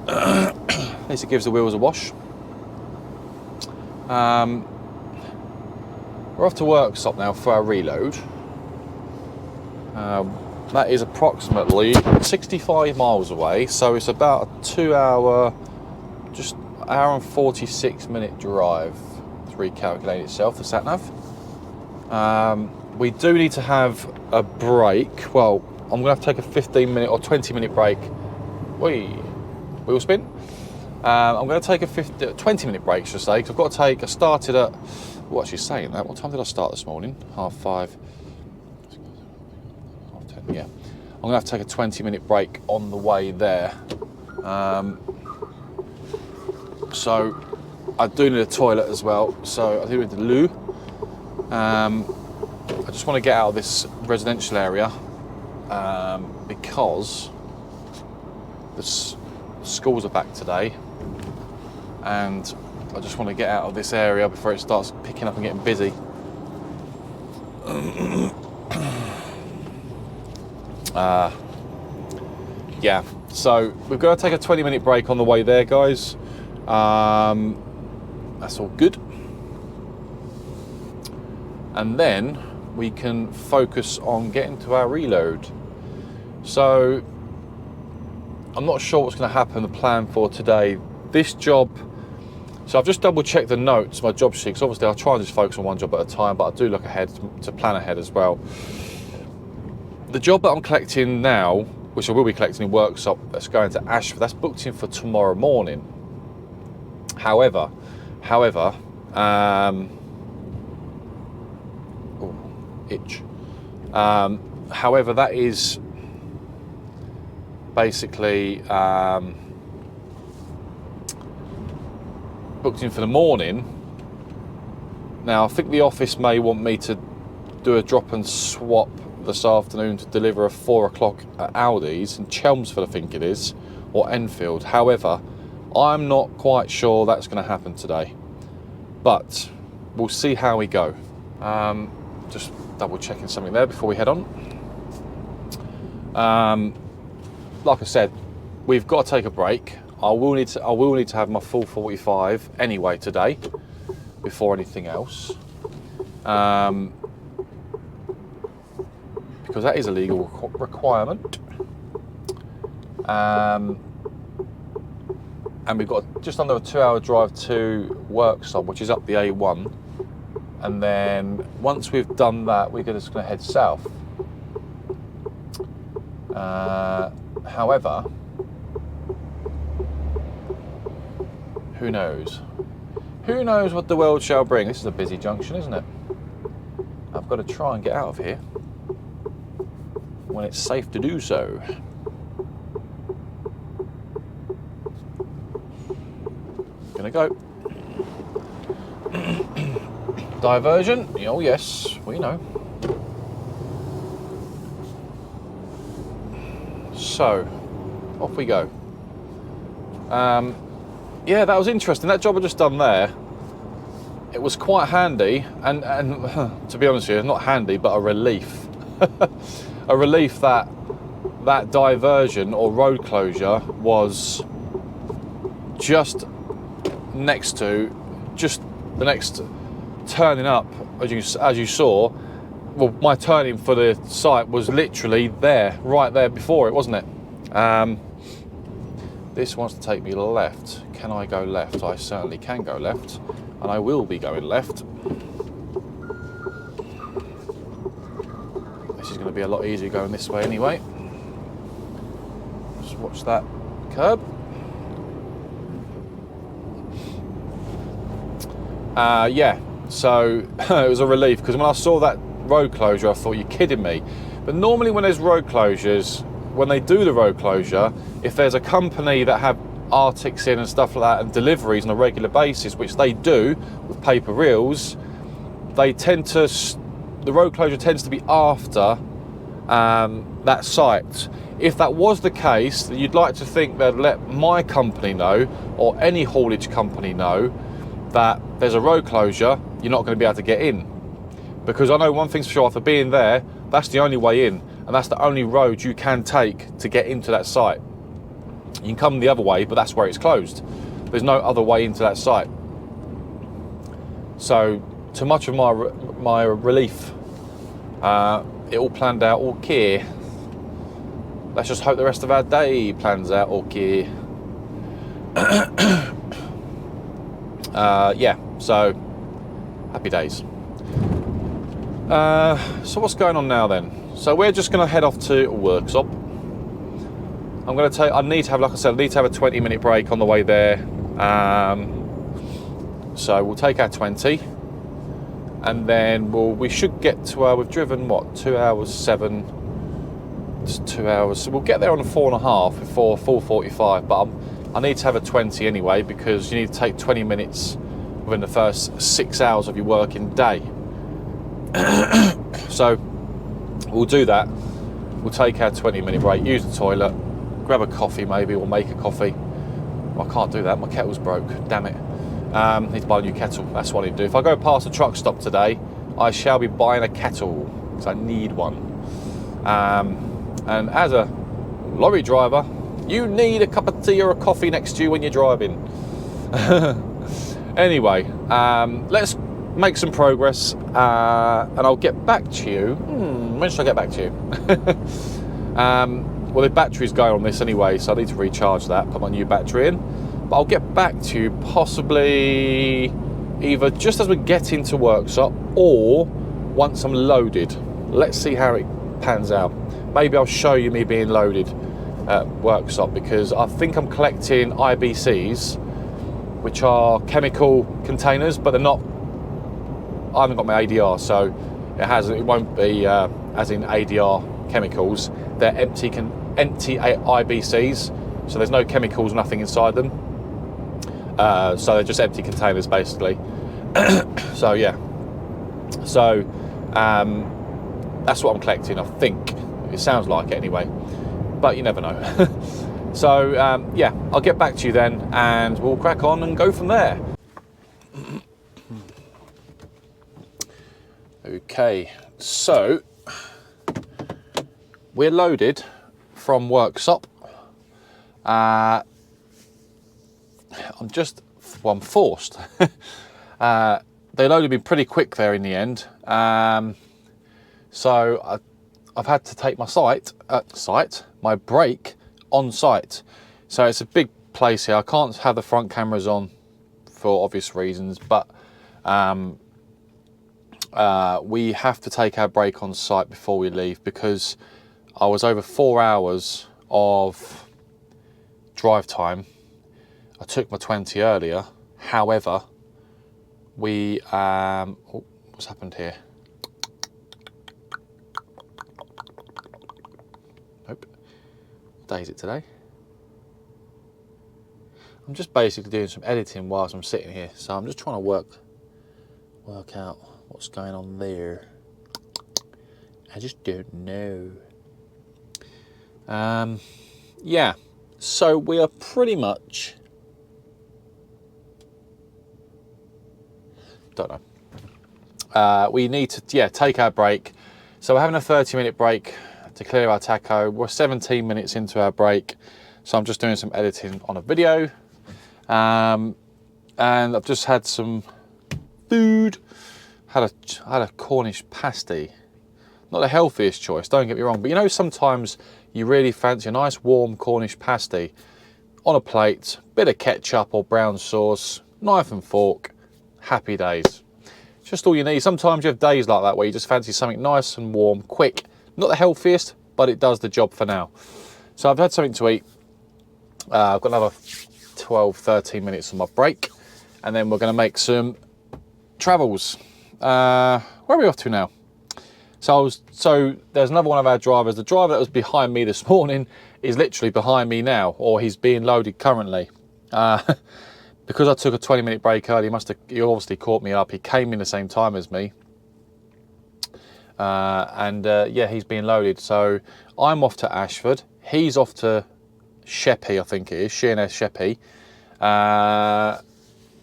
At least it gives the wheels a wash. We're off to Worksop now for our reload. That is approximately 65 miles away, so it's about a 2 hour, just hour and 46 minute drive to recalculate itself, the sat-nav. We do need to have a break. Well, I'm going to have to take a 15 minute or 20 minute break. Wheel spin. I'm going to take a 20 minute break, should I say, because I started at, what actually saying that? What time did I start this morning? 5:30. Yeah, I'm going to have to take a 20 minute break on the way there. So I do need a toilet as well, so I do need the loo. I just want to get out of this residential area because the schools are back today and I just want to get out of this area before it starts picking up and getting busy. Yeah, so we've got to take a 20 minute break on the way there, guys. That's all good. And then we can focus on getting to our reload. So I'm not sure what's going to happen, the plan for today. This job, so I've just double checked the notes, my job sheet, because obviously I'll try and just focus on one job at a time, but I do look ahead to plan ahead as well. The job that I'm collecting now, which I will be collecting in Worksop, that's going to Ashford, that's booked in for tomorrow morning. However, however, that is basically booked in for the morning. Now, I think the office may want me to do a drop and swap this afternoon to deliver a 4 o'clock at Aldi's in Chelmsford, I think it is, or Enfield. However, I'm not quite sure that's going to happen today, but we'll see how we go. Just double checking something there before we head on. Like I said, we've got to take a break. I will need to have my full 45 anyway today before anything else, because that is a legal requirement. And we've got just under a 2-hour drive to Worksop, which is up the A1. And then once we've done that, we're just going to head south. However, who knows? Who knows what the world shall bring? This is a busy junction, isn't it? I've got to try and get out of here when it's safe to do so. Gonna go. Diversion. Oh yes, we know. So, off we go. Yeah, that was interesting. That job I just done there, it was quite handy, and to be honest with you, not handy, but a relief. A relief that that diversion or road closure was just next to, just the next turning up, as you saw. Well, my turning for the site was literally there, right there before it, wasn't it? This wants to take me left. Can I go left? I certainly can go left, and I will be going left. This is going to be a lot easier going this way anyway. Just watch that curb. Yeah, so it was a relief, because when I saw that road closure I thought, you're kidding me. But normally when there's road closures, when they do the road closure, if there's a company that have Arctics in and stuff like that and deliveries on a regular basis, which they do with paper reels, they tend to, the road closure tends to be after that site. If that was the case, you'd like to think they'd let my company know, or any haulage company know, that there's a road closure, you're not going to be able to get in. Because I know one thing's for sure, after being there, that's the only way in, and that's the only road you can take to get into that site. You can come the other way, but that's where it's closed. There's no other way into that site. So, to much of my relief, it all planned out okay. Let's just hope the rest of our day plans out okay. Yeah, so happy days. So what's going on now then? So we're just going to head off to Worksop. I need to have, like I said, I need to have a 20-minute break on the way there. So we'll take our 20, and then we should get to, we've driven what, 2 hours 7, it's 2 hours, so we'll get there on a 4.5 before full 45, but I need to have a 20 anyway, because you need to take 20 minutes within the first 6 hours of your working day. So we'll do that. We'll take our 20-minute break, use the toilet, grab a coffee maybe, or make a coffee. Well, I can't do that, my kettle's broke, damn it. Need to buy a new kettle, that's what I need to do. If I go past a truck stop today, I shall be buying a kettle, because I need one. And as a lorry driver, you need a cup of tea or a coffee next to you when you're driving. Anyway, let's make some progress, and I'll get back to you. When should I get back to you? Well, the battery's going on this anyway, so I need to recharge that, put my new battery in. But I'll get back to you possibly either just as we get into Worksop, or once I'm loaded. Let's see how it pans out. Maybe I'll show you me being loaded at Worksop, because I think I'm collecting IBCs, which are chemical containers, but they're not. I haven't got my ADR, so it won't be as in ADR chemicals. They're empty IBCs, so there's no chemicals, nothing inside them. So they're just empty containers basically. So yeah. So That's what I'm collecting, I think. It sounds like it anyway, but you never know. So yeah, I'll get back to you then, and we'll crack on and go from there. Okay, so we're loaded from workshop. I'm forced. They loaded me pretty quick there in the end. So I've had to take my brake on site. So it's a big place here. I can't have the front cameras on for obvious reasons, but we have to take our brake on site before we leave, because I was over 4 hours of drive time. I took my 20 earlier. However, we what's happened here? Nope. What day is it today? I'm just basically doing some editing whilst I'm sitting here, so I'm just trying to work out what's going on there. I just don't know. Yeah, so we are pretty much, don't know. We need to take our break. So we're having a 30-minute break to clear our tacho. We're 17 minutes into our break, so I'm just doing some editing on a video. And I've just had some food. Had a Cornish pasty. Not the healthiest choice, don't get me wrong, but you know, sometimes you really fancy a nice warm Cornish pasty on a plate, bit of ketchup or brown sauce, knife and fork, happy days. Just all you need. Sometimes you have days like that where you just fancy something nice and warm, quick. Not the healthiest, but it does the job for now. So I've had something to eat. I've got another 12, 13 minutes on my break, and then we're going to make some travels. Where are we off to now? So there's another one of our drivers. The driver that was behind me this morning is literally behind me now, or he's being loaded currently. Because I took a 20-minute break early, he obviously caught me up. He came in the same time as me. Yeah, he's being loaded. So I'm off to Ashford. He's off to Sheppey, I think it is, Sheerness Sheppey. But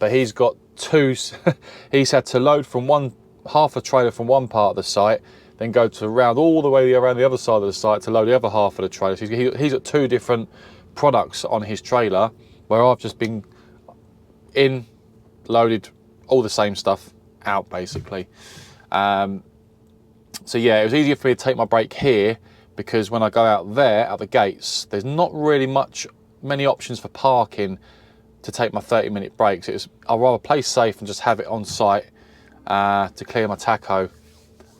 he's got two. He's had to load from half a trailer from one part of the site, then go to all the way around the other side of the site to load the other half of the trailer. So he's got two different products on his trailer, where I've just been in, loaded, all the same stuff, out basically. So yeah, it was easier for me to take my break here, because when I go out there, out the gates, there's not really many options for parking to take my 30-minute breaks. I'd rather play safe and just have it on site to clear my tacho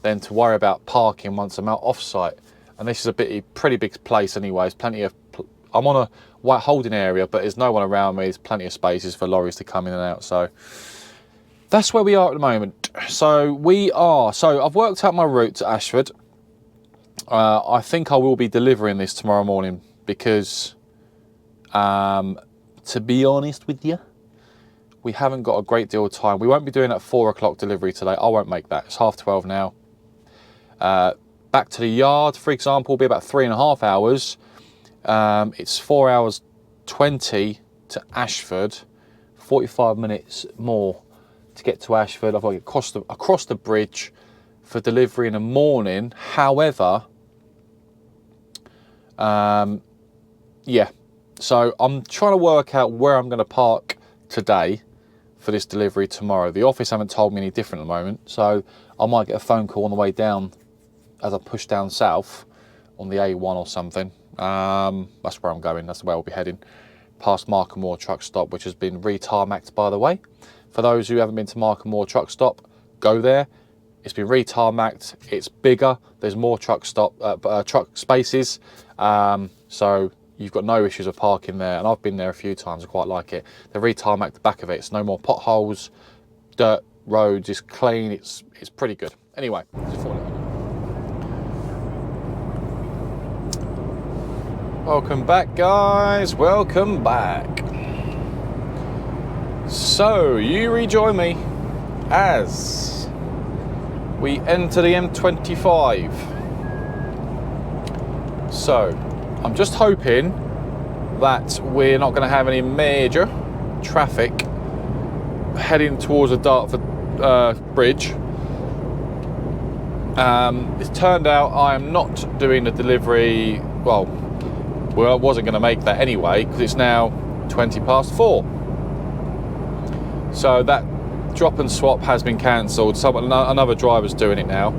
than to worry about parking once I'm out off site. And this is a pretty big place anyway. I'm on a white holding area, but there's no one around me. There's plenty of spaces for lorries to come in and out. So that's where we are at the moment. So I've worked out my route to Ashford. I think I will be delivering this tomorrow morning, because to be honest with you, we haven't got a great deal of time. We won't be doing that 4 o'clock delivery today. I won't make that. It's 12:30 now. Back to the yard, for example, will be about 3.5 hours. It's 4 hours 20 to Ashford. 45 minutes more to get to Ashford. I've got to get across the bridge for delivery in the morning. However, yeah. So I'm trying to work out where I'm going to park today for this delivery tomorrow. The office haven't told me any different at the moment, so I might get a phone call on the way down as I push down south on the A1 or something. That's where I'm going. That's where I'll be heading, past Markham Moor truck stop, which has been re-tarmacked, by the way. For those who haven't been to Markham Moor truck stop, go there. It's been re-tarmacked. It's bigger. There's more truck spaces. So you've got no issues of parking there, and I've been there a few times. I quite like it. They re-tarmacked the back of it. It's no more potholes, dirt roads. It's clean. It's pretty good. Anyway, welcome back, guys. Welcome back. So you rejoin me as we enter the M25. So I'm just hoping that we're not going to have any major traffic heading towards the Dartford bridge. It's turned out I am not doing the delivery. Well, I wasn't going to make that anyway because it's now 4:20. So that drop and swap has been cancelled. Another driver's doing it now.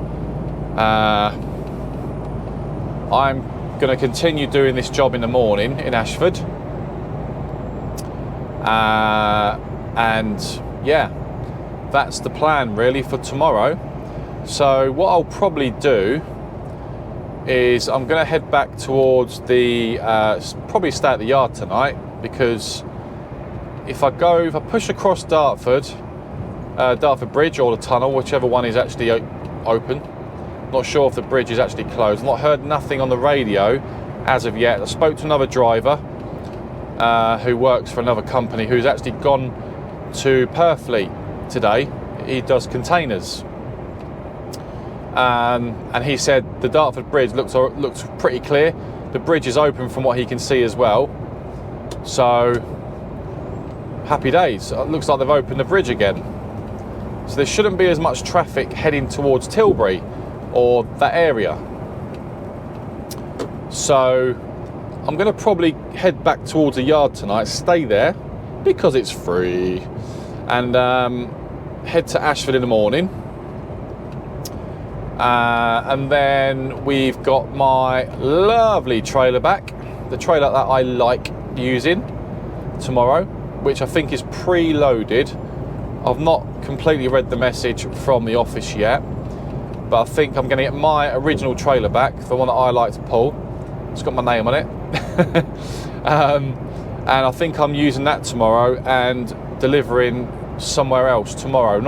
I'm going to continue doing this job in the morning in Ashford. And yeah, that's the plan really for tomorrow. So what I'll probably do is I'm going to head back towards the probably stay at the yard tonight, because if I push across Dartford Bridge or the tunnel, whichever one is actually open. Not sure if the bridge is actually closed. I've not heard nothing on the radio as of yet. I spoke to another driver who works for another company who's actually gone to Purfleet today. He does containers. And he said the Dartford Bridge looks pretty clear. The bridge is open from what he can see as well. So happy days. It looks like they've opened the bridge again. So there shouldn't be as much traffic heading towards Tilbury or that area. So I'm going to probably head back towards the yard tonight, stay there because it's free, and head to Ashford in the morning. And then we've got my lovely trailer back, the trailer that I like using tomorrow, which I think is pre-loaded. I've not completely read the message from the office yet, but I think I'm going to get my original trailer back, the one that I like to pull. It's got my name on it. And I think I'm using that tomorrow and delivering somewhere else tomorrow.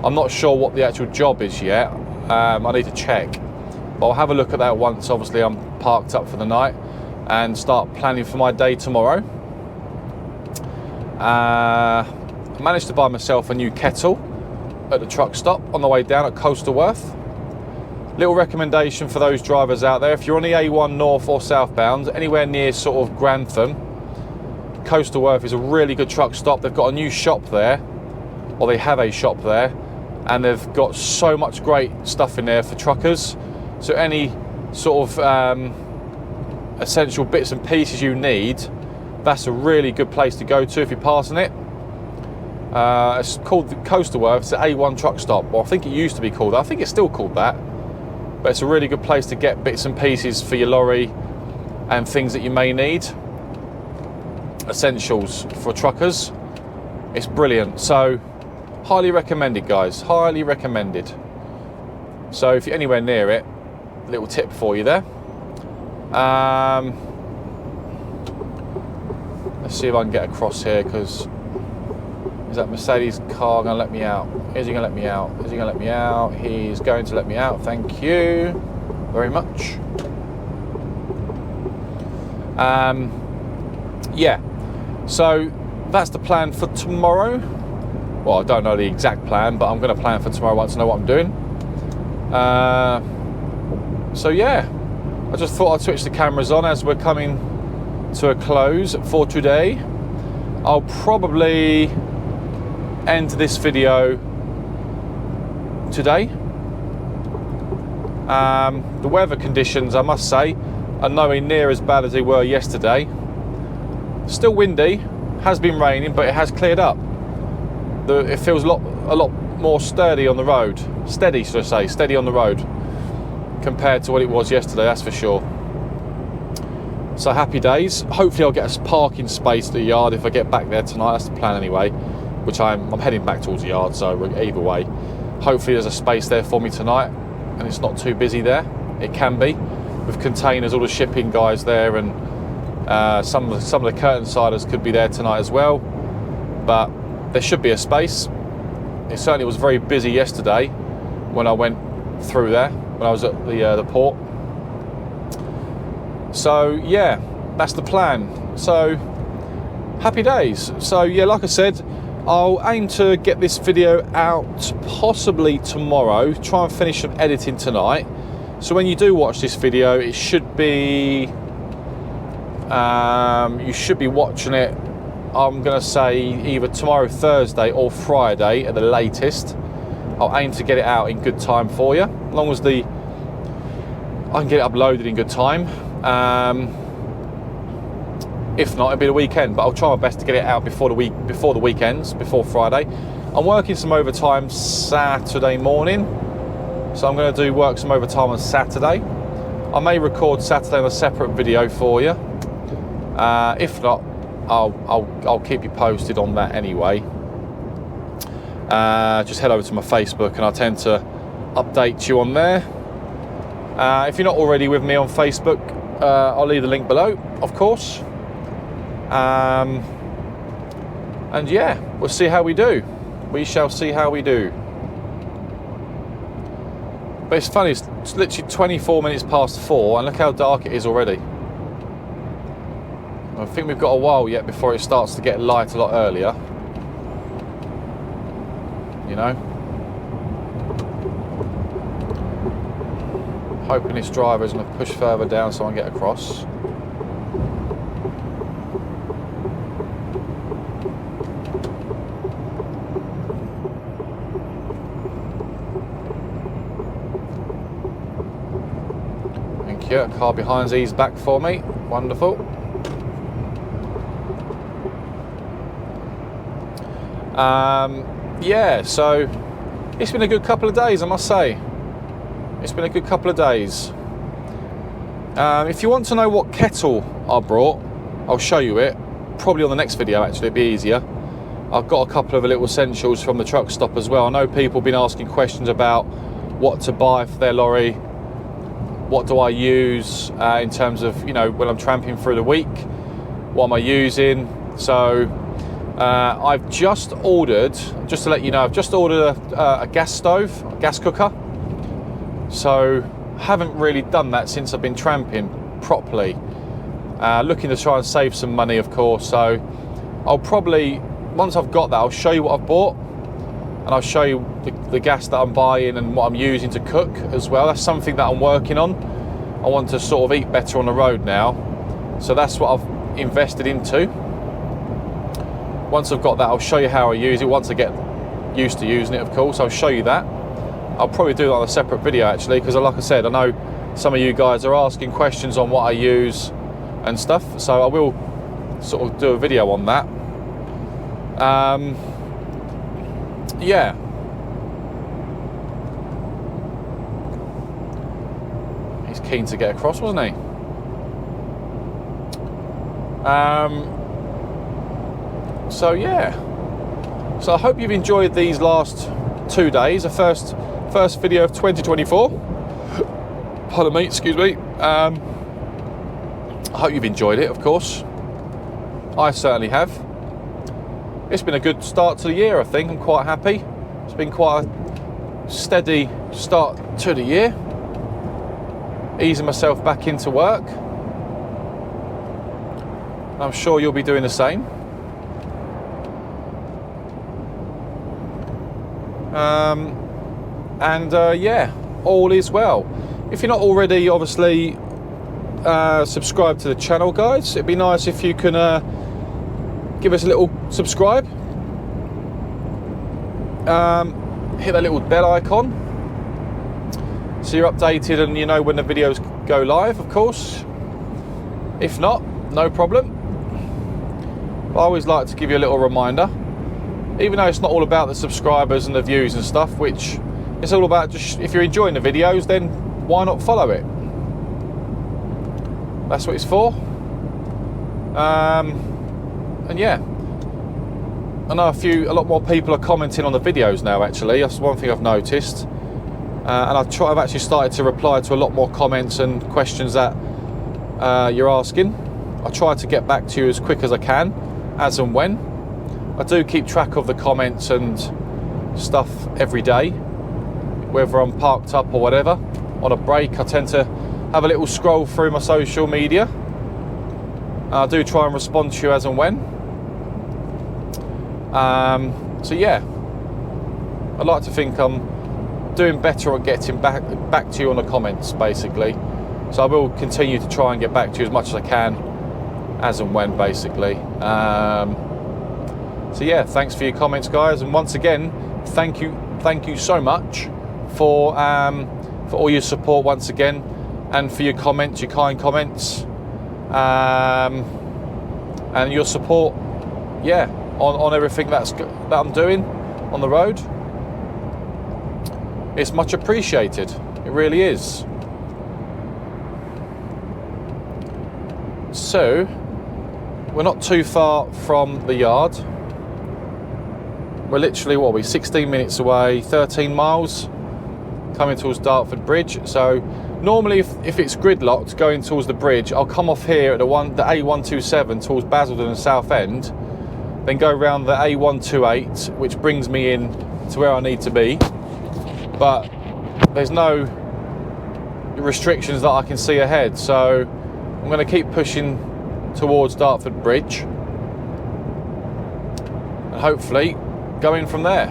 I'm not sure what the actual job is yet. I need to check, but I'll have a look at that once obviously I'm parked up for the night and start planning for my day tomorrow. I managed to buy myself a new kettle at the truck stop on the way down at Coastalworth. Little recommendation for those drivers out there: if you're on the A1 north or southbound, anywhere near sort of Grantham, Coastalworth is a really good truck stop. They've got a new shop there, or they have a shop there, and they've got so much great stuff in there for truckers. So any sort of essential bits and pieces you need, that's a really good place to go to if you're passing it. It's called the Coastalworth. It's the A1 truck stop. Well, I think it used to be called that. I think it's still called that. But it's a really good place to get bits and pieces for your lorry and things that you may need. Essentials for truckers. It's brilliant. So highly recommended, guys. Highly recommended. So if you're anywhere near it, little tip for you there. Let's see if I can get across here, because is that Mercedes car going to let me out? Is he going to let me out? Is he going to let me out? He's going to let me out. Thank you very much. Yeah. So that's the plan for tomorrow. Well, I don't know the exact plan, but I'm going to plan for tomorrow once I know what I'm doing. So yeah, I just thought I'd switch the cameras on as we're coming to a close for today. I'll probably end this video today. The weather conditions, I must say, are nowhere near as bad as they were yesterday. Still windy, has been raining, but it has cleared up. It feels a lot more sturdy on the road. Steady, should I say, steady on the road compared to what it was yesterday, that's for sure. So happy days. Hopefully I'll get a parking space at the yard if I get back there tonight. That's the plan anyway, which I'm heading back towards the yard, so either way, hopefully there's a space there for me tonight and it's not too busy there. It can be, with containers, all the shipping guys there, and some of the curtain siders could be there tonight as well, but there should be a space. It certainly was very busy yesterday when I went through there, when I was at the port. So yeah, that's the plan. So happy days. So yeah, like I said, I'll aim to get this video out possibly tomorrow, try and finish some editing tonight, So when you do watch this video, it should be you should be watching it, I'm going to say, either tomorrow, Thursday, or Friday at the latest. I'll aim to get it out in good time for you, as long as I can get it uploaded in good time. If not, it'll be the weekend, but I'll try my best to get it out before the weekends, before Friday. I'm working some overtime Saturday morning, so I'm going to work some overtime on Saturday. I may record Saturday on a separate video for you. If not, I'll keep you posted on that anyway. Just head over to my Facebook, and I tend to update you on there. If you're not already with me on Facebook, I'll leave the link below, of course. And yeah, we'll see how we do. We shall see how we do. But it's funny, it's literally 24 minutes past 4, and look how dark it is already. I think we've got a while yet before it starts to get light a lot earlier. You know? Hoping this driver is going to push further down so I can get across. Thank you. Car behind's eased back for me. Wonderful. Yeah, so it's been a good couple of days, I must say. It's been a good couple of days. If you want to know what kettle I brought, I'll show you it. Probably on the next video, actually, it'd be easier. I've got a couple of little essentials from the truck stop as well. I know people have been asking questions about what to buy for their lorry. What do I use in terms of, you know, when I'm tramping through the week? What am I using? So I've just ordered, just to let you know, I've just ordered a gas stove, a gas cooker. So haven't really done that since I've been tramping properly. Looking to try and save some money, of course. So I'll probably, once I've got that, I'll show you what I've bought, and I'll show you the gas that I'm buying and what I'm using to cook as well. That's something that I'm working on. I want to sort of eat better on the road now. So that's what I've invested into. Once I've got that, I'll show you how I use it. Once I get used to using it, of course, I'll show you that. I'll probably do that on a separate video, actually, because like I said, I know some of you guys are asking questions on what I use and stuff, so I will sort of do a video on that. Yeah. He's keen to get across, wasn't he? So yeah, so I hope you've enjoyed these last 2 days. The first video of 2024. Pardon me, excuse me. I hope you've enjoyed it, of course. I certainly have. It's been a good start to the year, I think. I'm quite happy. It's been quite a steady start to the year. Easing myself back into work. I'm sure you'll be doing the same. Yeah, all is well. If you're not already, obviously, subscribe to the channel, guys. It'd be nice if you can give us a little subscribe. Hit that little bell icon so you're updated and you know when the videos go live, of course. If not, no problem. I always like to give you a little reminder, even though it's not all about the subscribers and the views and stuff, which it's all about just, if you're enjoying the videos, then why not follow it? That's what it's for. And yeah, I know a lot more people are commenting on the videos now, actually. That's one thing I've noticed. And I've actually started to reply to a lot more comments and questions that you're asking. I try to get back to you as quick as I can, as and when. I do keep track of the comments and stuff every day, whether I'm parked up or whatever. On a break, I tend to have a little scroll through my social media. I do try and respond to you as and when. So yeah, I'd like to think I'm doing better at getting back to you on the comments, basically. So I will continue to try and get back to you as much as I can, as and when, basically. So yeah, thanks for your comments, guys, and once again, thank you so much for all your support once again, and for your comments, your kind comments, and your support, yeah, on everything that I'm doing on the road. It's much appreciated. It really is. So we're not too far from the yard. We're literally, what are we, 16 minutes away, 13 miles, coming towards Dartford Bridge. So normally if it's gridlocked going towards the bridge, I'll come off here at the A127 towards Basildon and Southend, then go around the A128, which brings me in to where I need to be. But there's no restrictions that I can see ahead, so I'm going to keep pushing towards Dartford Bridge and hopefully go in from there.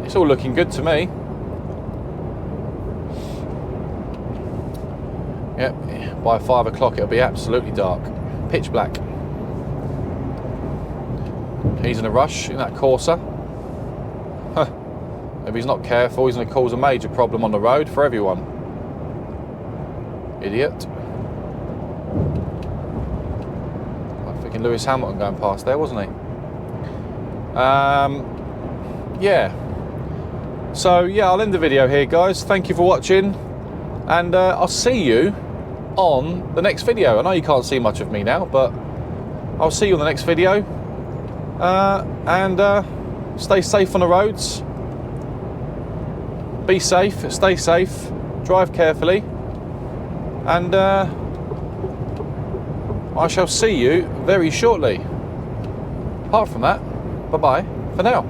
It's all looking good to me. Yep, by 5 o'clock it'll be absolutely dark, pitch black. He's in a rush in that Corsa. Huh. If he's not careful, he's going to cause a major problem on the road for everyone. Idiot. I think Lewis Hamilton going past there, wasn't he? Yeah. So yeah, I'll end the video here, guys. Thank you for watching, and I'll see you on the next video. I know you can't see much of me now, but I'll see you on the next video. And stay safe on the roads. Be safe, stay safe, drive carefully, and I shall see you very shortly. Apart from that, bye-bye for now.